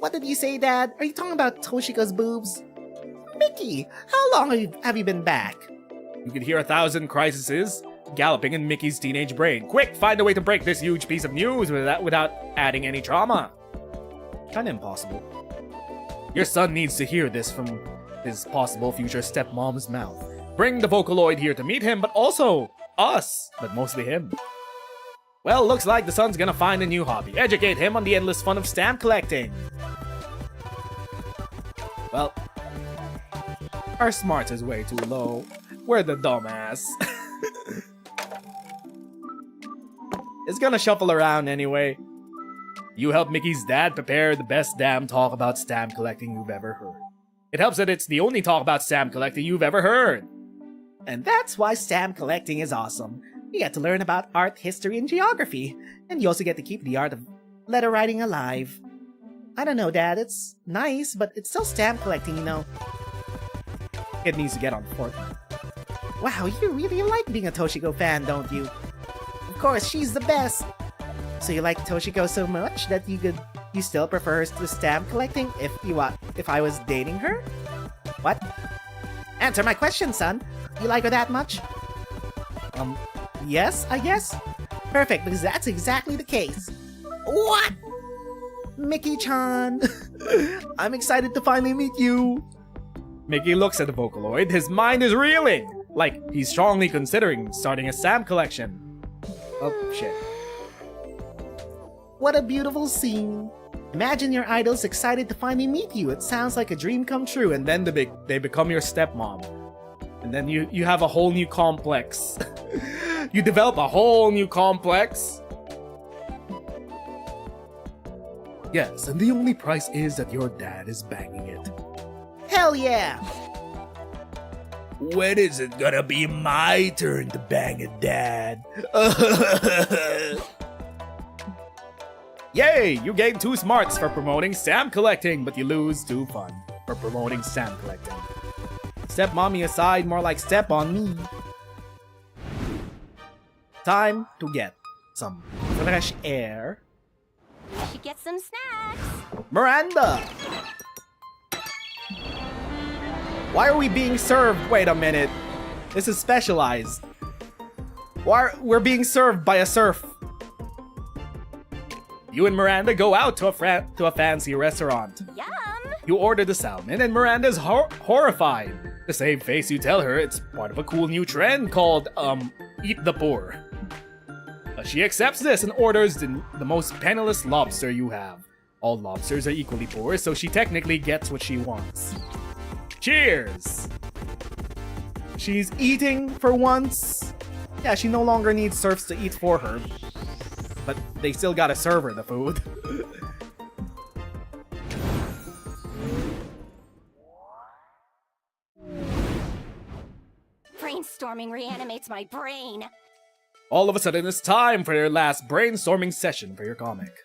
What did you say, Dad? Are you talking about Toshiko's boobs? Mickey, how long have you been back? You could hear 1,000 crises galloping in Mickey's teenage brain. Quick, find a way to break this huge piece of news without adding any trauma. Kinda impossible. Your son needs to hear this from his possible future stepmom's mouth. Bring the Vocaloid here to meet him, but also us, but mostly him. Well, looks like the son's gonna find a new hobby. Educate him on the endless fun of stamp collecting. Well, our smarts is way too low. We're the dumbass. It's gonna shuffle around anyway. You help Mickey's dad prepare the best damn talk about stamp collecting you've ever heard. It helps that it's the only talk about stamp collecting you've ever heard. And that's why stamp collecting is awesome. You get to learn about art, history, and geography. And you also get to keep the art of letter writing alive. I don't know, Dad, it's nice, but it's still stamp collecting, you know. It needs to get on Fortnite. Wow, you really like being a Toshiko fan, don't you? Of course, she's the best. So you like Toshiko so much that you still prefer her to stamp collecting if I was dating her? What? Answer my question, son. You like her that much? Yes, I guess. Perfect, because that's exactly the case. What? Mickey-chan. I'm excited to finally meet you. Mickey looks at the Vocaloid. His mind is reeling. Like, he's strongly considering starting a stamp collection. Oh, shit. What a beautiful scene. Imagine your idol's excited to finally meet you. It sounds like a dream come true. And then they become your stepmom. And then you have a whole new complex. You develop a whole new complex. Yes, and the only price is that your dad is banging it. Hell yeah! When is it gonna be my turn to bang it, Dad? Yay! You gain 2 smarts for promoting stamp collecting, but you lose 2 fun for promoting stamp collecting. Step mommy aside, more like step on me. Time to get some fresh air. We should get some snacks. Miranda! Why are we being served? Wait a minute. This is specialized. We're being served by a serf. You and Miranda go out to a fancy restaurant. Yum! You order the salmon, and Miranda's horrified. The same face you tell her it's part of a cool new trend called, eat the poor. She accepts this and orders the most penniless lobster you have. All lobsters are equally poor, so she technically gets what she wants. Cheers! She's eating for once. Yeah, she no longer needs serfs to eat for her. But they still gotta serve her the food. Brainstorming reanimates my brain. All of a sudden, it's time for your last brainstorming session for your comic.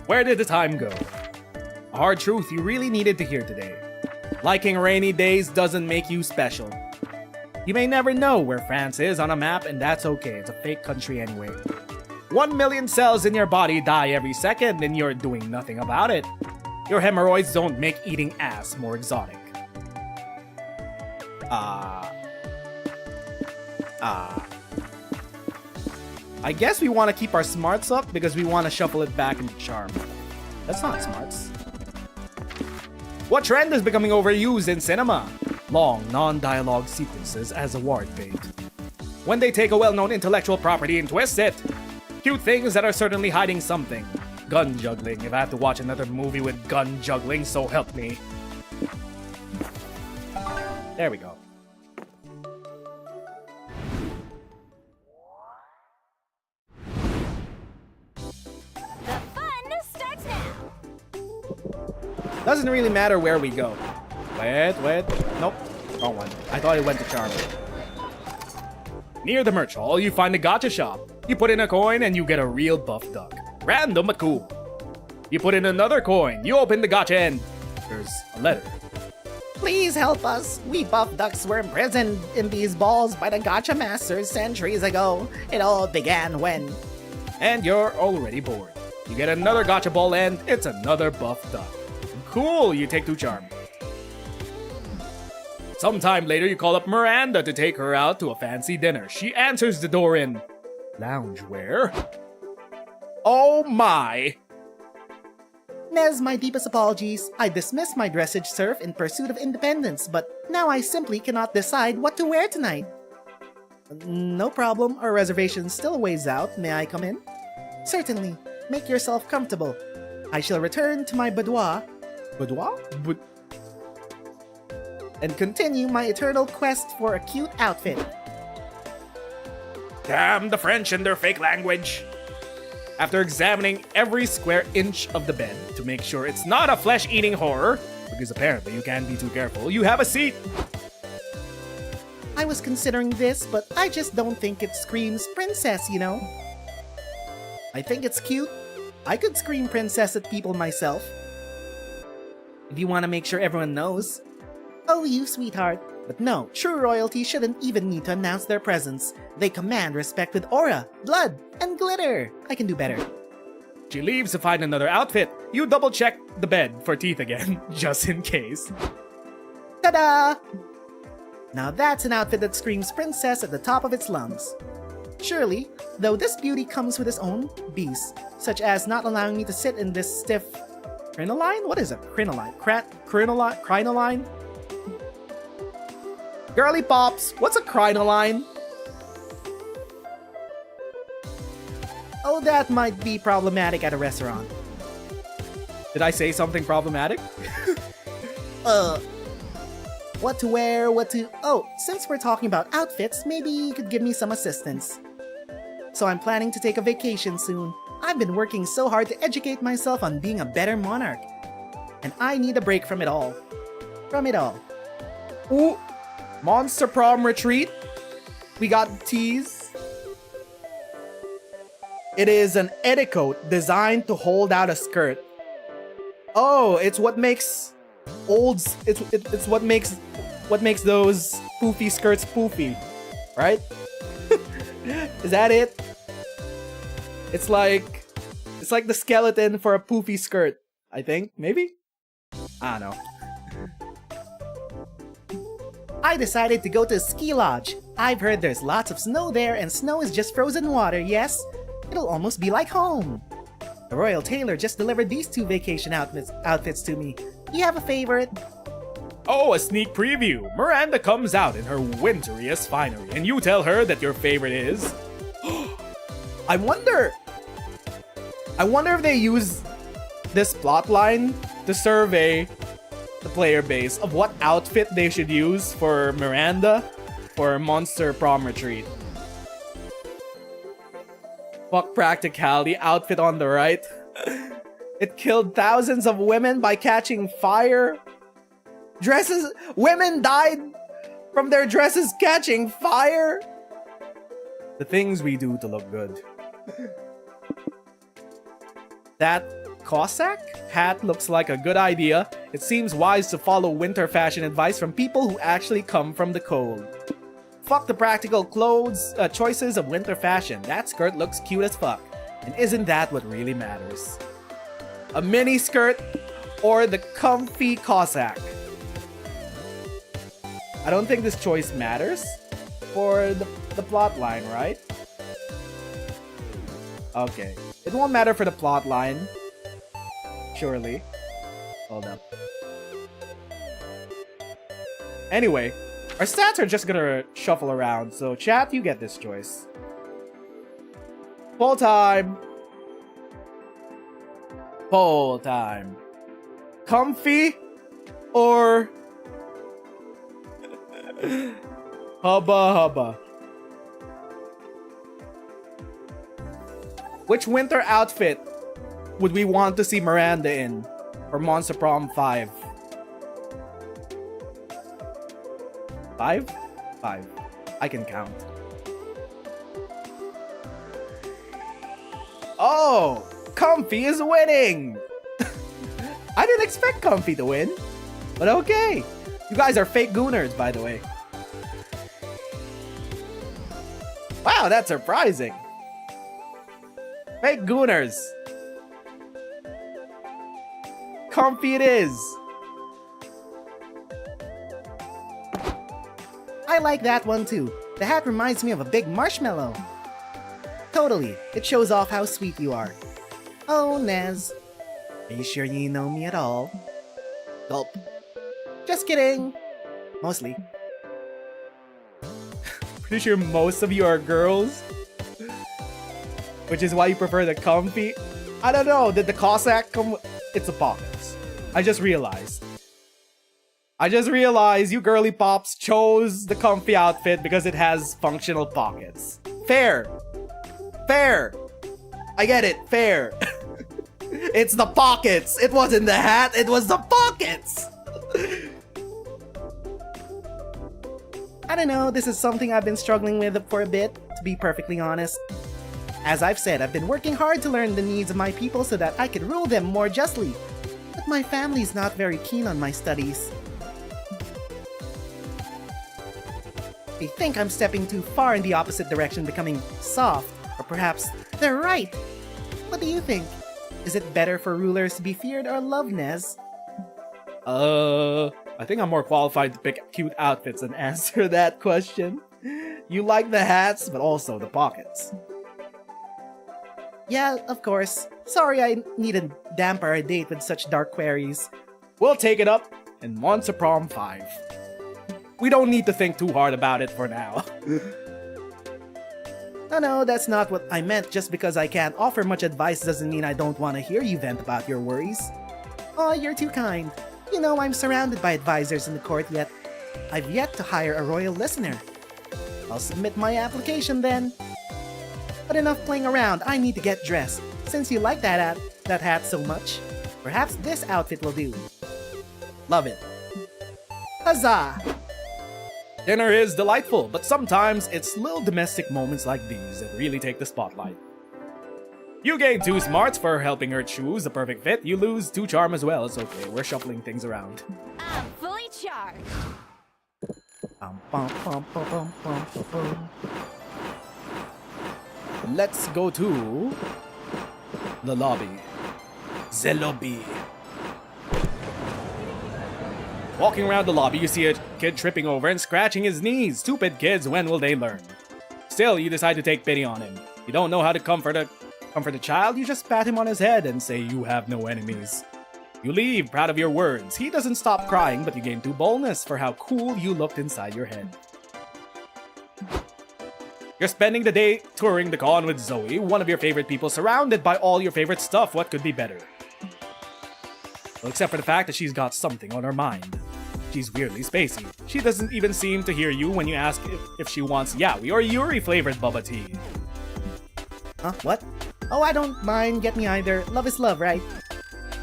Where did the time go? A hard truth you really needed to hear today. Liking rainy days doesn't make you special. You may never know where France is on a map, and that's okay. It's a fake country anyway. 1 million cells in your body die every second, and you're doing nothing about it. Your hemorrhoids don't make eating ass more exotic. I guess we want to keep our smarts up because we want to shuffle it back into charm. That's not smarts. What trend is becoming overused in cinema? Long, non-dialogue sequences as award bait. When they take a well-known intellectual property and twist it. Cute things that are certainly hiding something. Gun juggling, if I have to watch another movie with gun juggling, so help me. There we go. The fun starts now. Doesn't really matter where we go. Wait. Nope. Wrong one. I thought it went to charm. Near the merch hall, you find a gacha shop. You put in a coin and you get a real buff duck. Random but cool. You put in another coin, you open the gacha and there's a letter. Please help us. We buff ducks were imprisoned in these balls by the gacha masters centuries ago. It all began when... And you're already bored. You get another gacha ball and it's another buff duck. Cool, you take 2 charm. Sometime later, you call up Miranda to take her out to a fancy dinner. She answers the door in loungewear. Oh my! Nez, my deepest apologies. I dismissed my dressage serf in pursuit of independence, but now I simply cannot decide what to wear tonight. No problem. Our reservation's still a ways out. May I come in? Certainly. Make yourself comfortable. I shall return to my boudoir. Boudoir? And continue my eternal quest for a cute outfit. Damn the French and their fake language. After examining every square inch of the bed to make sure it's not a flesh-eating horror, because apparently you can't be too careful, you have a seat. I was considering this, but I just don't think it screams princess, you know? I think it's cute. I could scream princess at people myself. If you want to make sure everyone knows. Oh, you sweetheart. But no, true royalty shouldn't even need to announce their presence. They command respect with aura, blood, and glitter. I can do better. She leaves to find another outfit. You double-check the bed for teeth again, just in case. Ta-da! Now that's an outfit that screams princess at the top of its lungs. Surely, though this beauty comes with its own beasts, such as not allowing me to sit in this stiff... crinoline? What is a crinoline? Crinoline? Girly pops, what's a crinoline? Oh, that might be problematic at a restaurant. Did I say something problematic? What to wear, what to... Oh, since we're talking about outfits, maybe you could give me some assistance. So I'm planning to take a vacation soon. I've been working so hard to educate myself on being a better monarch. And I need a break from it all. From it all. Ooh, Monster Prom Retreat. We got teas. It is an petticoat designed to hold out a skirt. Oh, it's what makes it's what makes those poofy skirts poofy, right? Is that it? It's like the skeleton for a poofy skirt, I think. Maybe? I don't know. I decided to go to a ski lodge. I've heard there's lots of snow there, and snow is just frozen water, yes? It'll almost be like home. The royal tailor just delivered these 2 vacation outfits to me. You have a favorite? Oh, a sneak preview. Miranda comes out in her winteriest finery, and you tell her that your favorite is... I wonder if they use this plotline to survey the player base of what outfit they should use for Miranda for Monster Prom Retreat. Fuck practicality, outfit on the right. It killed thousands of women by catching fire. Women died from their dresses catching fire. The things we do to look good. That Cossack hat looks like a good idea. It seems wise to follow winter fashion advice from people who actually come from the cold. Fuck the practical clothes choices of winter fashion. That skirt looks cute as fuck. And isn't that what really matters? A mini skirt or the comfy Cossack? I don't think this choice matters for the plot line, right? Okay. It won't matter for the plot line. Surely. Hold up. Anyway, our stats are just gonna shuffle around, so chat, you get this choice. Poll time! Poll time. Comfy or hubba hubba? Which winter outfit would we want to see Miranda in for Monster Prom 5? 5? 5. I can count. Oh! Comfy is winning! I didn't expect Comfy to win. But okay. You guys are fake gooners, by the way. Wow, that's surprising. Fake gooners. Comfy it is. I like that one too. The hat reminds me of a big marshmallow. Totally. It shows off how sweet you are. Oh, Nez. Are you sure you know me at all? Gulp. Just kidding. Mostly. Pretty sure most of you are girls. Which is why you prefer the comfy. I don't know. Did the Cossack come? It's the pockets. I just realized you girly pops chose the comfy outfit because it has functional pockets. Fair. Fair. I get it. Fair. It's the pockets. It wasn't the hat. It was the pockets. I don't know, this is something I've been struggling with for a bit, to be perfectly honest. As I've said, I've been working hard to learn the needs of my people so that I could rule them more justly. But my family's not very keen on my studies. They think I'm stepping too far in the opposite direction, becoming soft, or perhaps they're right. What do you think? Is it better for rulers to be feared or loved, Nez? I think I'm more qualified to pick cute outfits and answer that question. You like the hats, but also the pockets. Yeah, of course. Sorry I need to damper our date with such dark queries. We'll take it up in Monster Prom 5. We don't need to think too hard about it for now. No, that's not what I meant. Just because I can't offer much advice doesn't mean I don't want to hear you vent about your worries. Oh, you're too kind. You know, I'm surrounded by advisors in the court, yet I've yet to hire a royal listener. I'll submit my application then. But enough playing around, I need to get dressed. Since you like that hat so much, perhaps this outfit will do. Love it. Huzzah! Dinner is delightful, but sometimes it's little domestic moments like these that really take the spotlight. You gain 2 smarts for helping her choose the perfect fit. You lose 2 charm as well. It's okay, we're shuffling things around. I'm fully charged. Let's go to the lobby. The lobby. Walking around the lobby, you see a kid tripping over and scratching his knees. Stupid kids, when will they learn? Still, you decide to take pity on him. You don't know how to comfort a child, you just pat him on his head and say you have no enemies. You leave, proud of your words. He doesn't stop crying, but you gain 2 boldness for how cool you looked inside your head. You're spending the day touring the con with Zoe, one of your favorite people, surrounded by all your favorite stuff. What could be better? Well, except for the fact that she's got something on her mind. She's weirdly spacey. She doesn't even seem to hear you when you ask if she wants yaoi or yuri flavored bubba tea. Huh? What? Oh, I don't mind. Get me either. Love is love, right?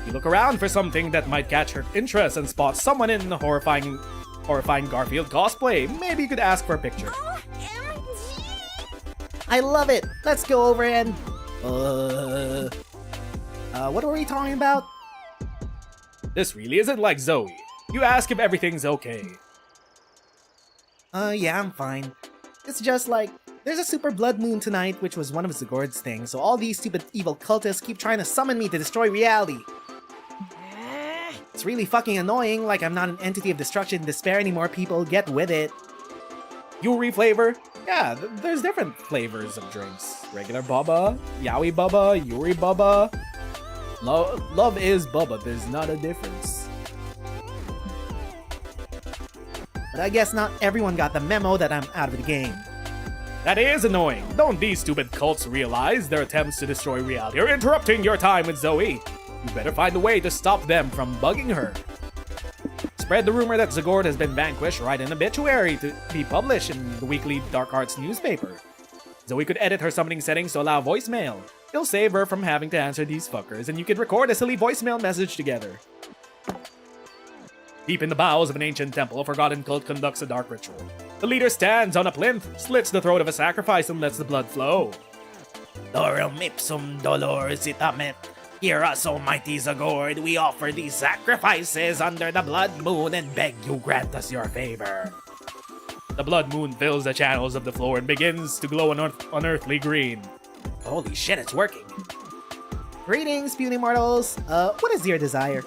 You look around for something that might catch her interest and spot someone in the horrifying Garfield cosplay. Maybe you could ask for a picture. I love it. Let's go over and... what were we talking about? This really isn't like Zoe. You ask if everything's okay. Yeah, I'm fine. It's just like, there's a super blood moon tonight, which was one of Zagord's things, so all these stupid evil cultists keep trying to summon me to destroy reality. It's really fucking annoying, like I'm not an entity of destruction and despair anymore, people. Get with it. Yuri flavor? Yeah, there's different flavors of drinks. Regular bubba, yaoi bubba, yuri bubba. Love is bubba, there's not a difference. But I guess not everyone got the memo that I'm out of the game. That is annoying. Don't these stupid cults realize their attempts to destroy reality are interrupting your time with Zoe? You better find a way to stop them from bugging her. Spread the rumor that Zagord has been vanquished, write an obituary to be published in the weekly Dark Arts newspaper. Zoe could edit her summoning settings to allow voicemail. It'll save her from having to answer these fuckers, and you could record a silly voicemail message together. Deep in the bowels of an ancient temple, a forgotten cult conducts a dark ritual. The leader stands on a plinth, slits the throat of a sacrifice, and lets the blood flow. Dorem ipsum dolor zitamet. Hear us, almighty Zagord, we offer these sacrifices under the blood moon and beg you grant us your favor. The blood moon fills the channels of the floor and begins to glow an unearthly green. Holy shit, it's working. Greetings, puny mortals. What is your desire?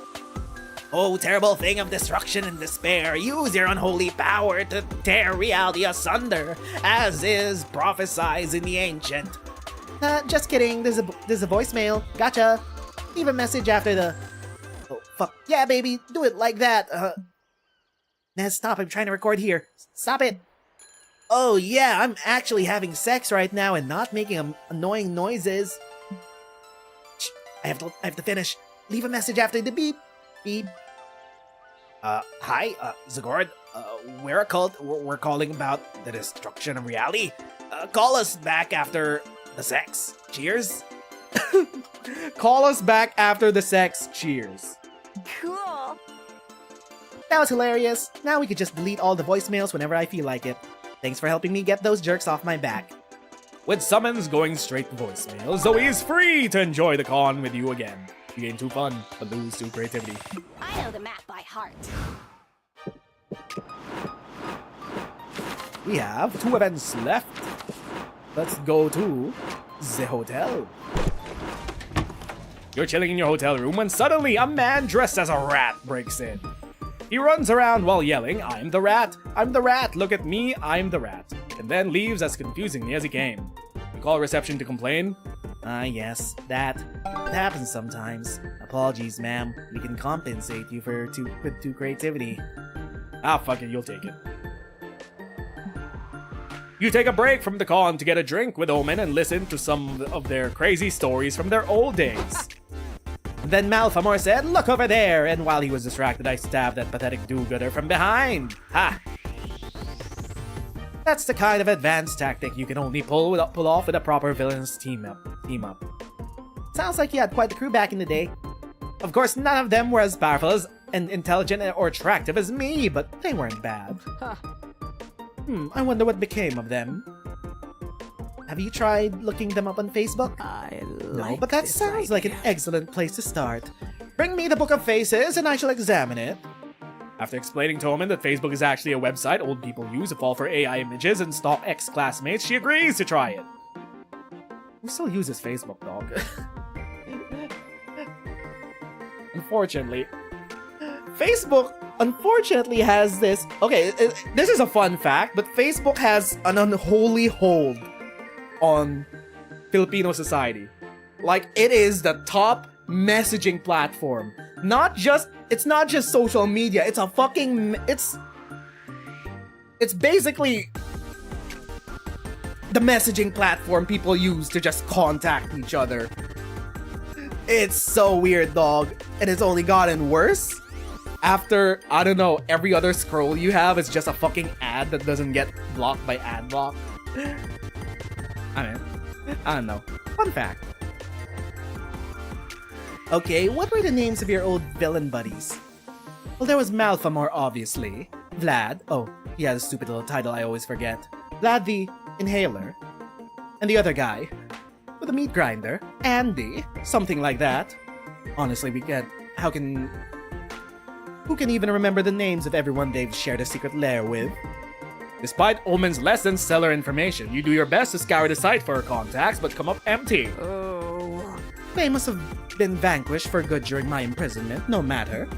Oh, terrible thing of destruction and despair, use your unholy power to tear reality asunder, as is prophesied in the ancient. Just kidding, there's a voicemail. Gotcha. Leave a message after the... Oh, fuck. Yeah, baby, do it like that. Nez, stop, I'm trying to record here. Stop it. Oh yeah, I'm actually having sex right now and not making annoying noises. Shh, I have to finish. Leave a message after the beep. Beep. Hi, Zagord. We're a cult. We're calling about the destruction of reality. Call us back after the sex. Cheers. Call us back after the sex. Cheers. Cool. That was hilarious. Now we could just delete all the voicemails whenever I feel like it. Thanks for helping me get those jerks off my back. With summons going straight to voicemail, Zoe is free to enjoy the con with you again. You gain 2 fun, but lose 2 creativity. I know the map by heart. We have 2 events left. Let's go to the hotel. You're chilling in your hotel room when suddenly a man dressed as a rat breaks in. He runs around while yelling, "I'm the rat! I'm the rat! Look at me! I'm the rat!" and then leaves as confusingly as he came. You call reception to complain? Yes, that happens sometimes. Apologies, ma'am. We can compensate you with 2 creativity. Ah, fuck it, you'll take it. You take a break from the con to get a drink with Omen and listen to some of their crazy stories from their old days. Then Malfamor said, "Look over there!" And while he was distracted, I stabbed that pathetic do-gooder from behind. Ha! That's the kind of advanced tactic you can only pull off with a proper villain's team up. Sounds like you had quite the crew back in the day. Of course, none of them were as powerful and intelligent or attractive as me, but they weren't bad. I wonder what became of them. Have you tried looking them up on Facebook? No, but that sounds like an excellent place to start. Bring me the Book of Faces and I shall examine it. After explaining to Omen that Facebook is actually a website old people use to fall for AI images and stalk ex-classmates, she agrees to try it. Who still uses Facebook, dog? Unfortunately, Facebook unfortunately has this. Okay, this is a fun fact, but Facebook has an unholy hold on Filipino society. Like, it is the top messaging platform. It's not just social media. It's a fucking. It's basically the messaging platform people use to just contact each other. It's so weird, dog. And it's only gotten worse after, I don't know, every other scroll you have is just a fucking ad that doesn't get blocked by ad block. I don't know. Fun fact. Okay, what were the names of your old villain buddies? Well, there was Malfamor, obviously. Vlad. Oh, he has a stupid little title I always forget. Vlad the Inhaler. And the other guy with a meat grinder. Andy. Something like that. Honestly, who can even remember the names of everyone they've shared a secret lair with? Despite Omen's less than stellar information, you do your best to scour the site for her contacts, but come up empty. Oh. They must have been vanquished for good during my imprisonment, no matter.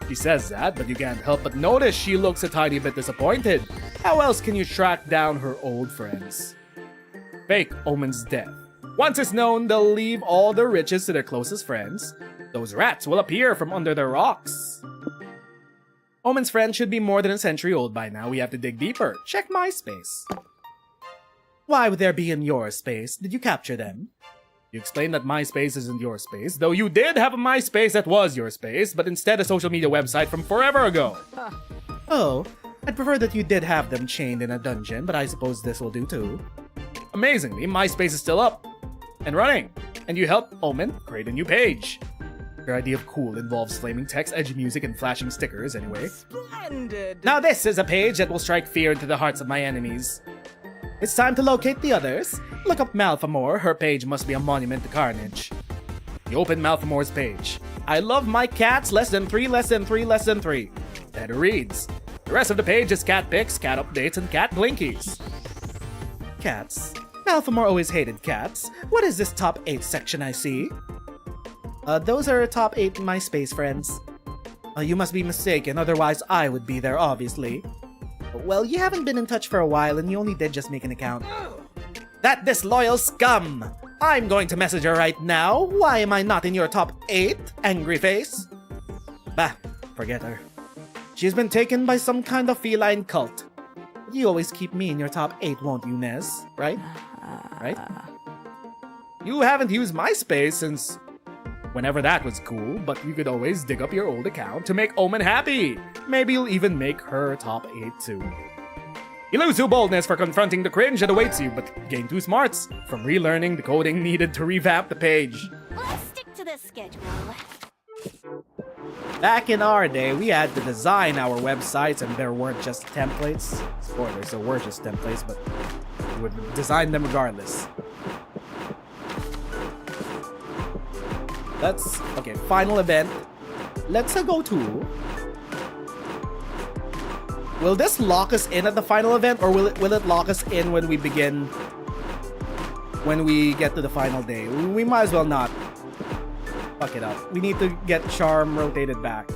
She says that, but you can't help but notice she looks a tiny bit disappointed. How else can you track down her old friends? Fake Omen's death. Once it's known, they'll leave all their riches to their closest friends. Those rats will appear from under their rocks. Omen's friends should be more than a century old by now. We have to dig deeper. Check MySpace. Why would there be in your space? Did you capture them? You explained that MySpace isn't your space, though you did have a MySpace that was your space, but instead a social media website from forever ago. Oh, I'd prefer that you did have them chained in a dungeon, but I suppose this will do too. Amazingly, MySpace is still up and running, and you helped Omen create a new page. Your idea of cool involves flaming text, edgy music, and flashing stickers anyway. Splendid. Now this is a page that will strike fear into the hearts of my enemies. It's time to locate the others. Look up Malfamor. Her page must be a monument to carnage. You open Malfamor's page. I love my cats, less than 3, less than 3, less than 3. Then it reads. The rest of the page is cat pics, cat updates, and cat blinkies. Cats. Malfamor always hated cats. What is this top 8 section I see? Those are top 8 MySpace friends. You must be mistaken, otherwise I would be there, obviously. Well, you haven't been in touch for a while and you only did just make an account. That disloyal scum! I'm going to message her right now. Why am I not in your top 8, angry face? Bah, forget her. She's been taken by some kind of feline cult. But you always keep me in your top 8, won't you, Nez? Right? Right? You haven't used MySpace since whenever that was cool, but you could always dig up your old account to make Omen happy. Maybe you'll even make her top 8 too. You lose 2 boldness for confronting the cringe that awaits you, but gain 2 smarts from relearning the coding needed to revamp the page. Let's stick to the schedule. Back in our day, we had to design our websites and there weren't just templates. Spoilers, there were just templates, but we would design them regardless. Okay, final event. Let's go to... Will this lock us in at the final event, or will it lock us in when we begin... When we get to the final day? We might as well not. Fuck it up. We need to get Charm rotated back.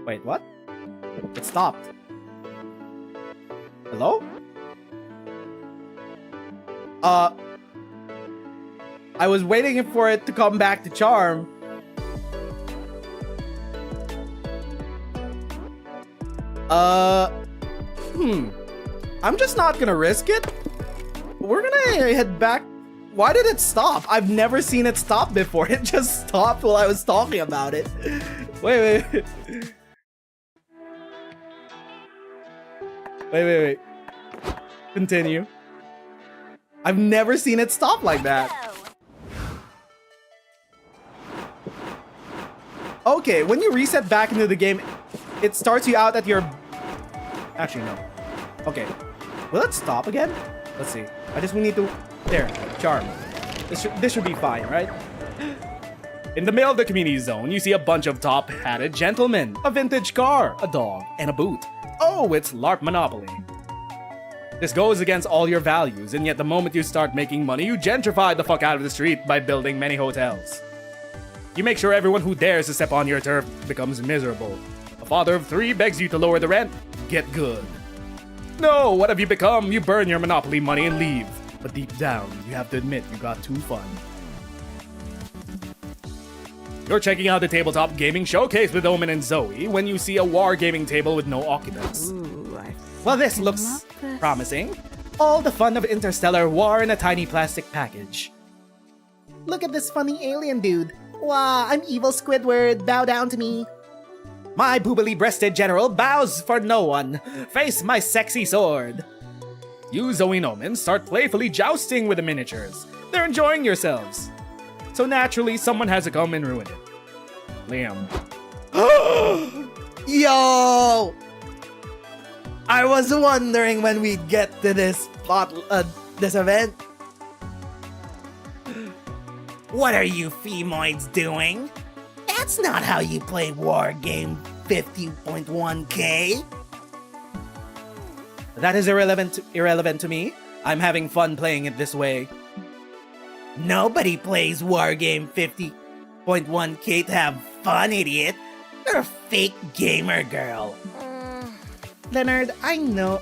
Wait, what? It stopped. Hello? I was waiting for it to come back to Charm. I'm just not gonna risk it. We're gonna head back. Why did it stop? I've never seen it stop before. It just stopped while I was talking about it. Wait. Wait. Continue. I've never seen it stop like that. Okay, when you reset back into the game, it starts you out at your... Actually, no. Okay. Will it stop again? Let's see. We need to... There. Charm. This should be fine, right? In the middle of the community zone, you see a bunch of top-hatted gentlemen, a vintage car, a dog, and a boot. Oh, it's LARP Monopoly. This goes against all your values, and yet the moment you start making money, you gentrify the fuck out of the street by building many hotels. You make sure everyone who dares to step on your turf becomes miserable. father of three begs you to lower the rent. Get good. No, what have you become? You burn your Monopoly money and leave. But deep down, you have to admit you got too fun. You're checking out the tabletop gaming showcase with Omen and Zoe when you see a wargaming table with no occupants. Ooh, I Well, this looks love this. promising. All the fun of interstellar war in a tiny plastic package. Look at this funny alien dude. Wow, I'm evil Squidward. Bow down to me. My boobily-breasted general bows for no one. Face my sexy sword. You, Zoe and Omen, start playfully jousting with the miniatures. They're enjoying yourselves. So naturally, someone has to come and ruin it. Liam. Yo! I was wondering when we'd get to this this event. What are you femoids doing? That's not how you play War Game 50.1K. That is irrelevant to me. I'm having fun playing it this way. Nobody plays War Game 50.1K to have fun, idiot. You're a fake gamer girl. Leonard, I know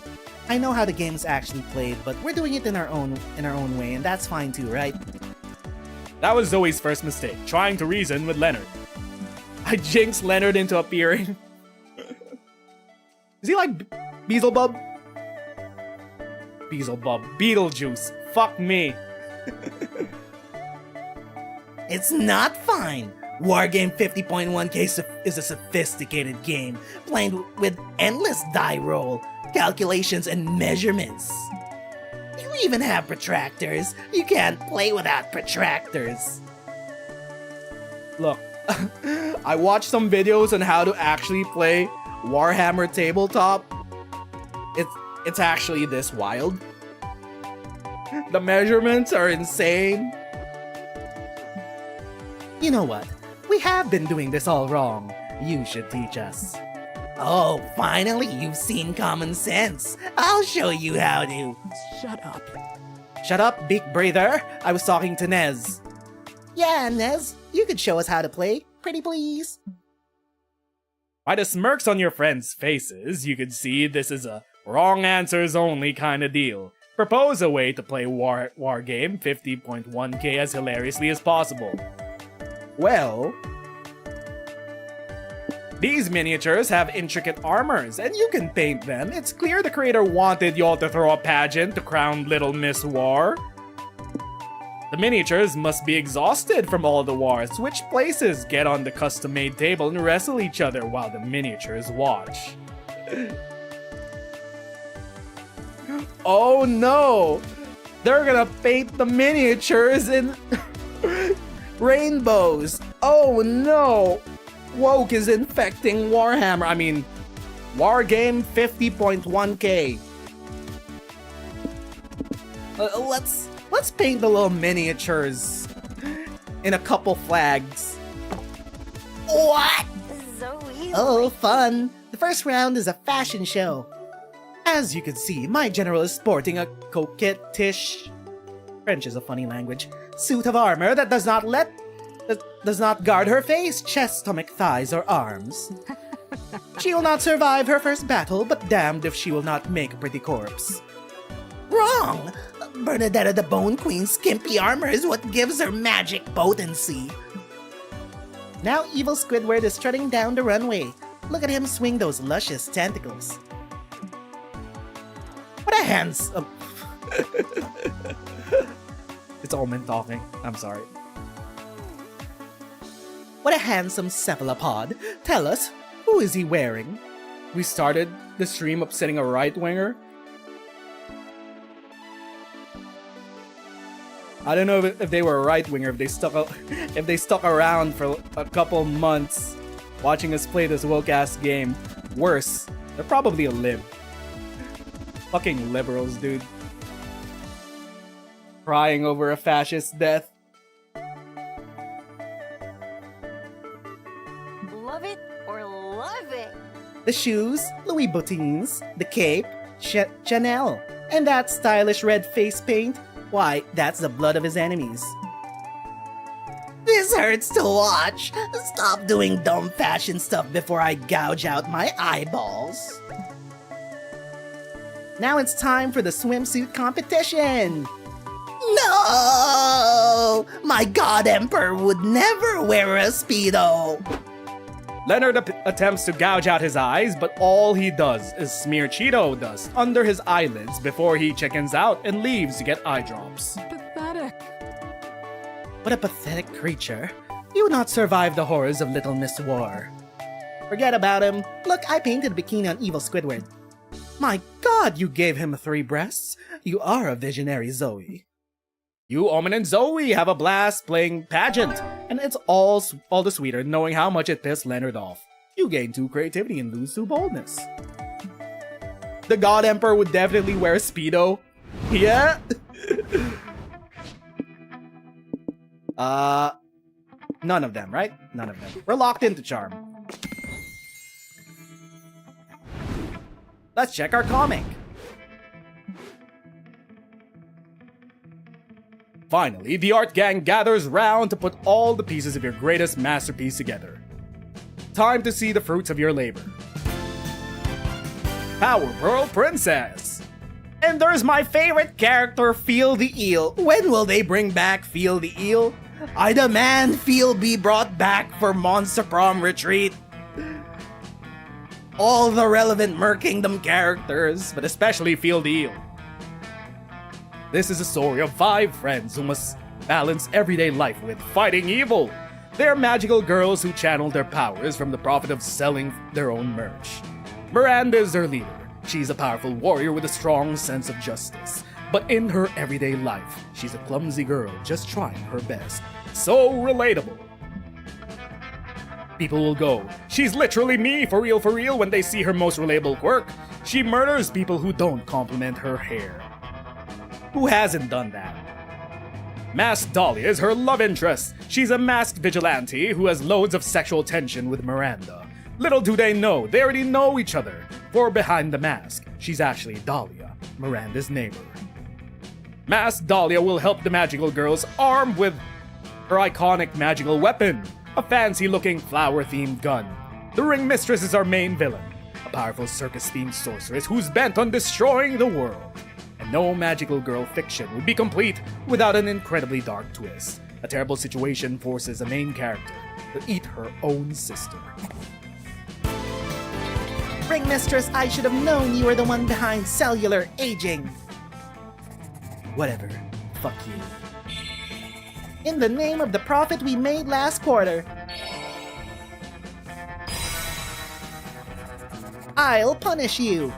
how the game's actually played, but we're doing it in our own way, and that's fine too, right? That was Zoe's first mistake, trying to reason with Leonard. I jinxed Leonard into appearing. Is he like Beelzebub? Beetlejuice. Fuck me. It's not fine. Wargame 50.1K is a sophisticated game, played with endless die roll, calculations, and measurements. You even have protractors. You can't play without protractors. Look, I watched some videos on how to actually play Warhammer Tabletop. It's actually this wild. The measurements are insane. You know what? We have been doing this all wrong. You should teach us. Oh, finally you've seen common sense. I'll show you how to. Shut up. Shut up, big breather. I was talking to Nez. Yeah, Nez, you could show us how to play. Pretty please. By the smirks on your friends' faces, you could see this is a wrong answers only kind of deal. Propose a way to play Wargame 50.1K as hilariously as possible. Well, these miniatures have intricate armors, and you can paint them. It's clear the creator wanted y'all to throw a pageant to crown Little Miss War. The miniatures must be exhausted from all the wars. Switch places, get on the custom-made table, and wrestle each other while the miniatures watch. Oh no! They're gonna paint the miniatures in rainbows. Oh no! Woke is infecting Warhammer. I mean, Wargame 50.1K. Let's paint the little miniatures in a couple flags. What? Zoe. Oh, fun! The first round is a fashion show. As you can see, my general is sporting a coquettish, French is a funny language, suit of armor that does not guard her face, chest, stomach, thighs, or arms. She will not survive her first battle, but damned if she will not make a pretty corpse. Wrong! Bernadetta the Bone Queen's skimpy armor is what gives her magic potency. Now evil Squidward is strutting down the runway. Look at him swing those luscious tentacles. What a handsome... It's Omen talking. I'm sorry. What a handsome cephalopod. Tell us, who is he wearing? We started the stream upsetting a right-winger. I don't know if they were a right-winger, if they stuck around for a couple months watching us play this woke-ass game. Worse, they're probably a lib. Fucking liberals, dude. Crying over a fascist death. Love it or love it. The shoes, Louis Vuittons. The cape, Chanel. And that stylish red face paint, why, that's the blood of his enemies. This hurts to watch. Stop doing dumb fashion stuff before I gouge out my eyeballs. Now it's time for the swimsuit competition. No! My god emperor would never wear a Speedo. Leonard attempts to gouge out his eyes, but all he does is smear Cheeto dust under his eyelids before he chickens out and leaves to get eye drops. Pathetic. What a pathetic creature. You would not survive the horrors of Little Miss War. Forget about him. Look, I painted a bikini on evil Squidward. My god, you gave him 3 breasts. You are a visionary, Zoe. You, Omen, and Zoe have a blast playing pageant, and it's all the sweeter knowing how much it pissed Leonard off. You gain 2 creativity and lose 2 boldness. The God Emperor would definitely wear a Speedo. Yeah? None of them, right? None of them. We're locked into Charm. Let's check our comic. Finally, the art gang gathers round to put all the pieces of your greatest masterpiece together. Time to see the fruits of your labor. Power Pearl Princess! And there's my favorite character, Feel the Eel. When will they bring back Feel the Eel? I demand Feel be brought back for Monster Prom Retreat. All the relevant Mer Kingdom characters, but especially Feel the Eel. This is a story of 5 friends who must balance everyday life with fighting evil. They're magical girls who channel their powers from the profit of selling their own merch. Miranda is their leader. She's a powerful warrior with a strong sense of justice. But in her everyday life, she's a clumsy girl just trying her best. So relatable. People will go, she's literally me for real when they see her most relatable quirk. She murders people who don't compliment her hair. Who hasn't done that? Masked Dahlia is her love interest. She's a masked vigilante who has loads of sexual tension with Miranda. Little do they know, they already know each other. For behind the mask, she's actually Dahlia, Miranda's neighbor. Masked Dahlia will help the magical girls armed with her iconic magical weapon, a fancy-looking flower-themed gun. The Ring Mistress is our main villain, a powerful circus-themed sorceress who's bent on destroying the world. And no magical girl fiction would be complete without an incredibly dark twist. A terrible situation forces a main character to eat her own sister. Ring Mistress, I should have known you were the one behind cellular aging. Whatever. Fuck you. In the name of the profit we made last quarter, I'll punish you.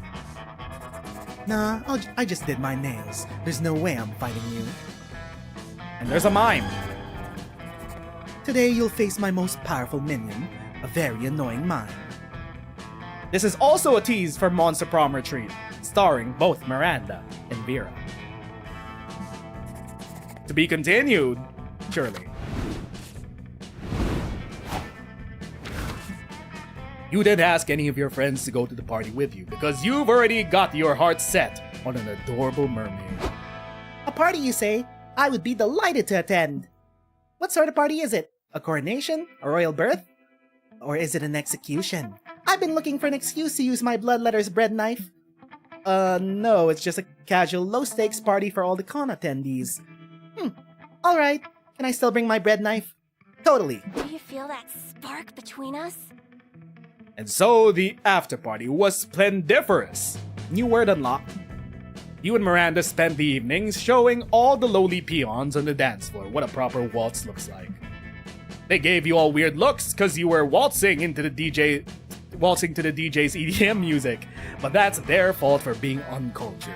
Nah, I just did my nails. There's no way I'm fighting you. And there's a mime. Today you'll face my most powerful minion, a very annoying mime. This is also a tease for Monster Prom Retreat, starring both Miranda and Vera. To be continued, surely. You didn't ask any of your friends to go to the party with you because you've already got your heart set on an adorable mermaid. A party, you say? I would be delighted to attend. What sort of party is it? A coronation? A royal birth? Or is it an execution? I've been looking for an excuse to use my bloodletter's bread knife. No, it's just a casual low-stakes party for all the con attendees. Alright. Can I still bring my bread knife? Totally. Do you feel that spark between us? And so the after party was splendiferous. New word unlocked. You and Miranda spent the evenings showing all the lowly peons on the dance floor what a proper waltz looks like. They gave you all weird looks because you were waltzing to the DJ's EDM music, but that's their fault for being uncultured.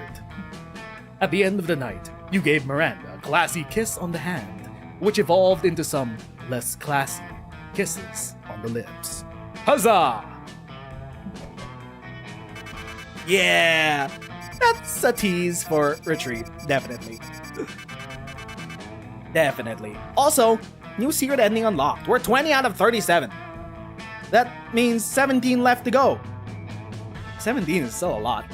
At the end of the night, you gave Miranda a classy kiss on the hand, which evolved into some less classy kisses on the lips. Huzzah! Yeah! That's a tease for Retreat, definitely. Definitely. Also, new secret ending unlocked. We're 20 out of 37. That means 17 left to go. 17 is still a lot.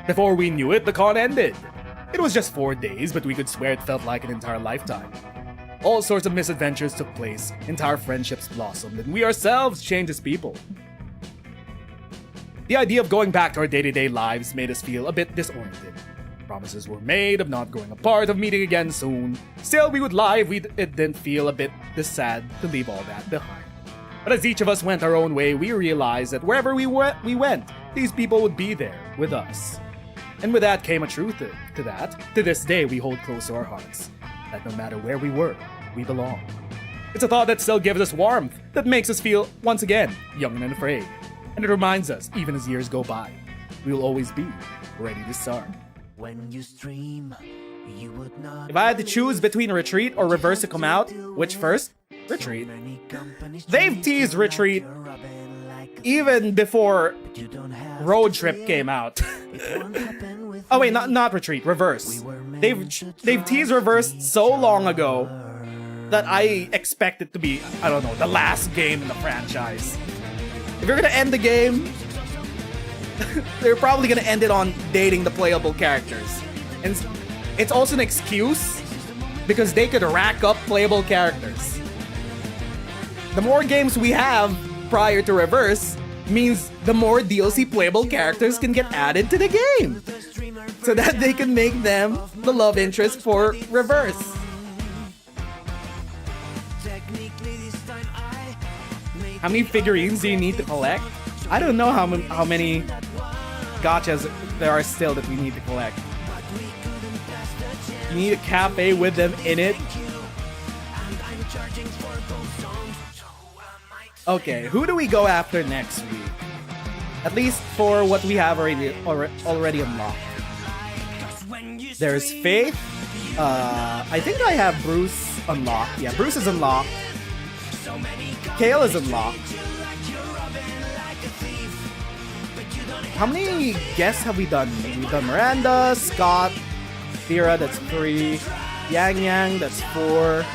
Before we knew it, the con ended. It was just 4 days, but we could swear it felt like an entire lifetime. All sorts of misadventures took place, entire friendships blossomed, and we ourselves changed as people. The idea of going back to our day-to-day lives made us feel a bit disoriented. Promises were made of not growing apart, of meeting again soon. Still, we would lie if it didn't feel a bit sad to leave all that behind. But as each of us went our own way, we realized that wherever we went, these people would be there with us. And with that came a truth to that. To this day, we hold close to our hearts, that no matter where we were, we belong. It's a thought that still gives us warmth, that makes us feel, once again, young and unafraid. And it reminds us, even as years go by, we will always be ready to start. When you stream, you would not. If I had to choose between Retreat or Reverse to come out, which first? Retreat. They've teased Retreat even before Road Trip came out. Oh wait, not Retreat, Reverse. They've teased Reverse so long ago that I expect it to be, I don't know, the last game in the franchise. If you're gonna end the game, they're probably gonna end it on dating the playable characters. And it's also an excuse because they could rack up playable characters. The more games we have prior to Reverse means the more DLC playable characters can get added to the game, so that they can make them the love interest for Reverse. How many figurines do you need to collect? I don't know how many gachas there are still that we need to collect. You need a cafe with them in it. Okay, who do we go after next week? At least for what we have already unlocked. There's Faith. I think I have Bruce unlocked. Yeah, Bruce is unlocked. Kale is unlocked. How many guests have we done? We've done Miranda, Scott, Thera, that's 3. Yang, that's 4.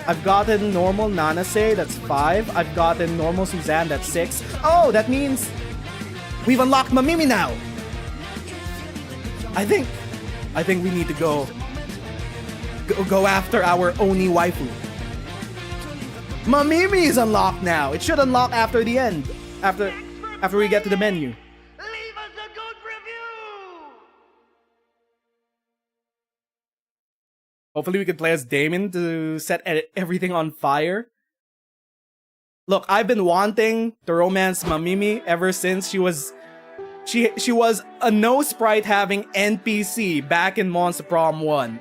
I've gotten normal Nanase, that's 5. I've gotten normal Suzanne, that's 6. Oh, that means we've unlocked Mamimi now. I think we need to go after our Oni waifu. Mamimi is unlocked now. It should unlock after the end. After we get to the menu. Leave us a good review! Hopefully we can play as Damon to set everything on fire. Look, I've been wanting to romance Mamimi ever since she was a no sprite having NPC back in Monster Prom 1.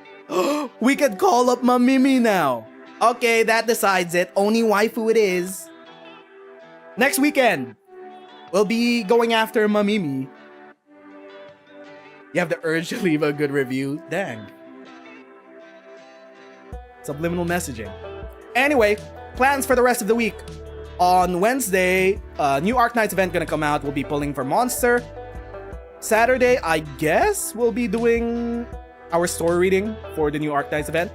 We could call up Mamimi now. Okay, that decides it. Oni waifu it is. Next weekend, we'll be going after Mamimi. You have the urge to leave a good review? Dang. Subliminal messaging. Anyway, plans for the rest of the week. On Wednesday, new Arknights event gonna come out. We'll be pulling for Monster. Saturday, I guess we'll be doing our story reading for the new Arknights event.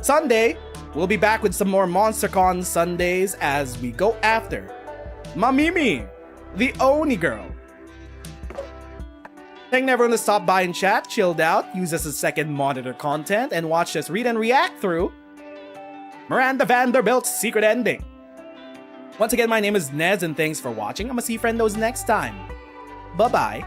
Sunday, we'll be back with some more MonsterCon Sundays as we go after Mamimi, the Oni girl. Thanking everyone to stop by and chat, chilled out, use us as second monitor content, and watch us read and react through Miranda Vanderbilt's Secret Ending. Once again, my name is Nez, and thanks for watching. I'm gonna see friendos next time. Bye-bye.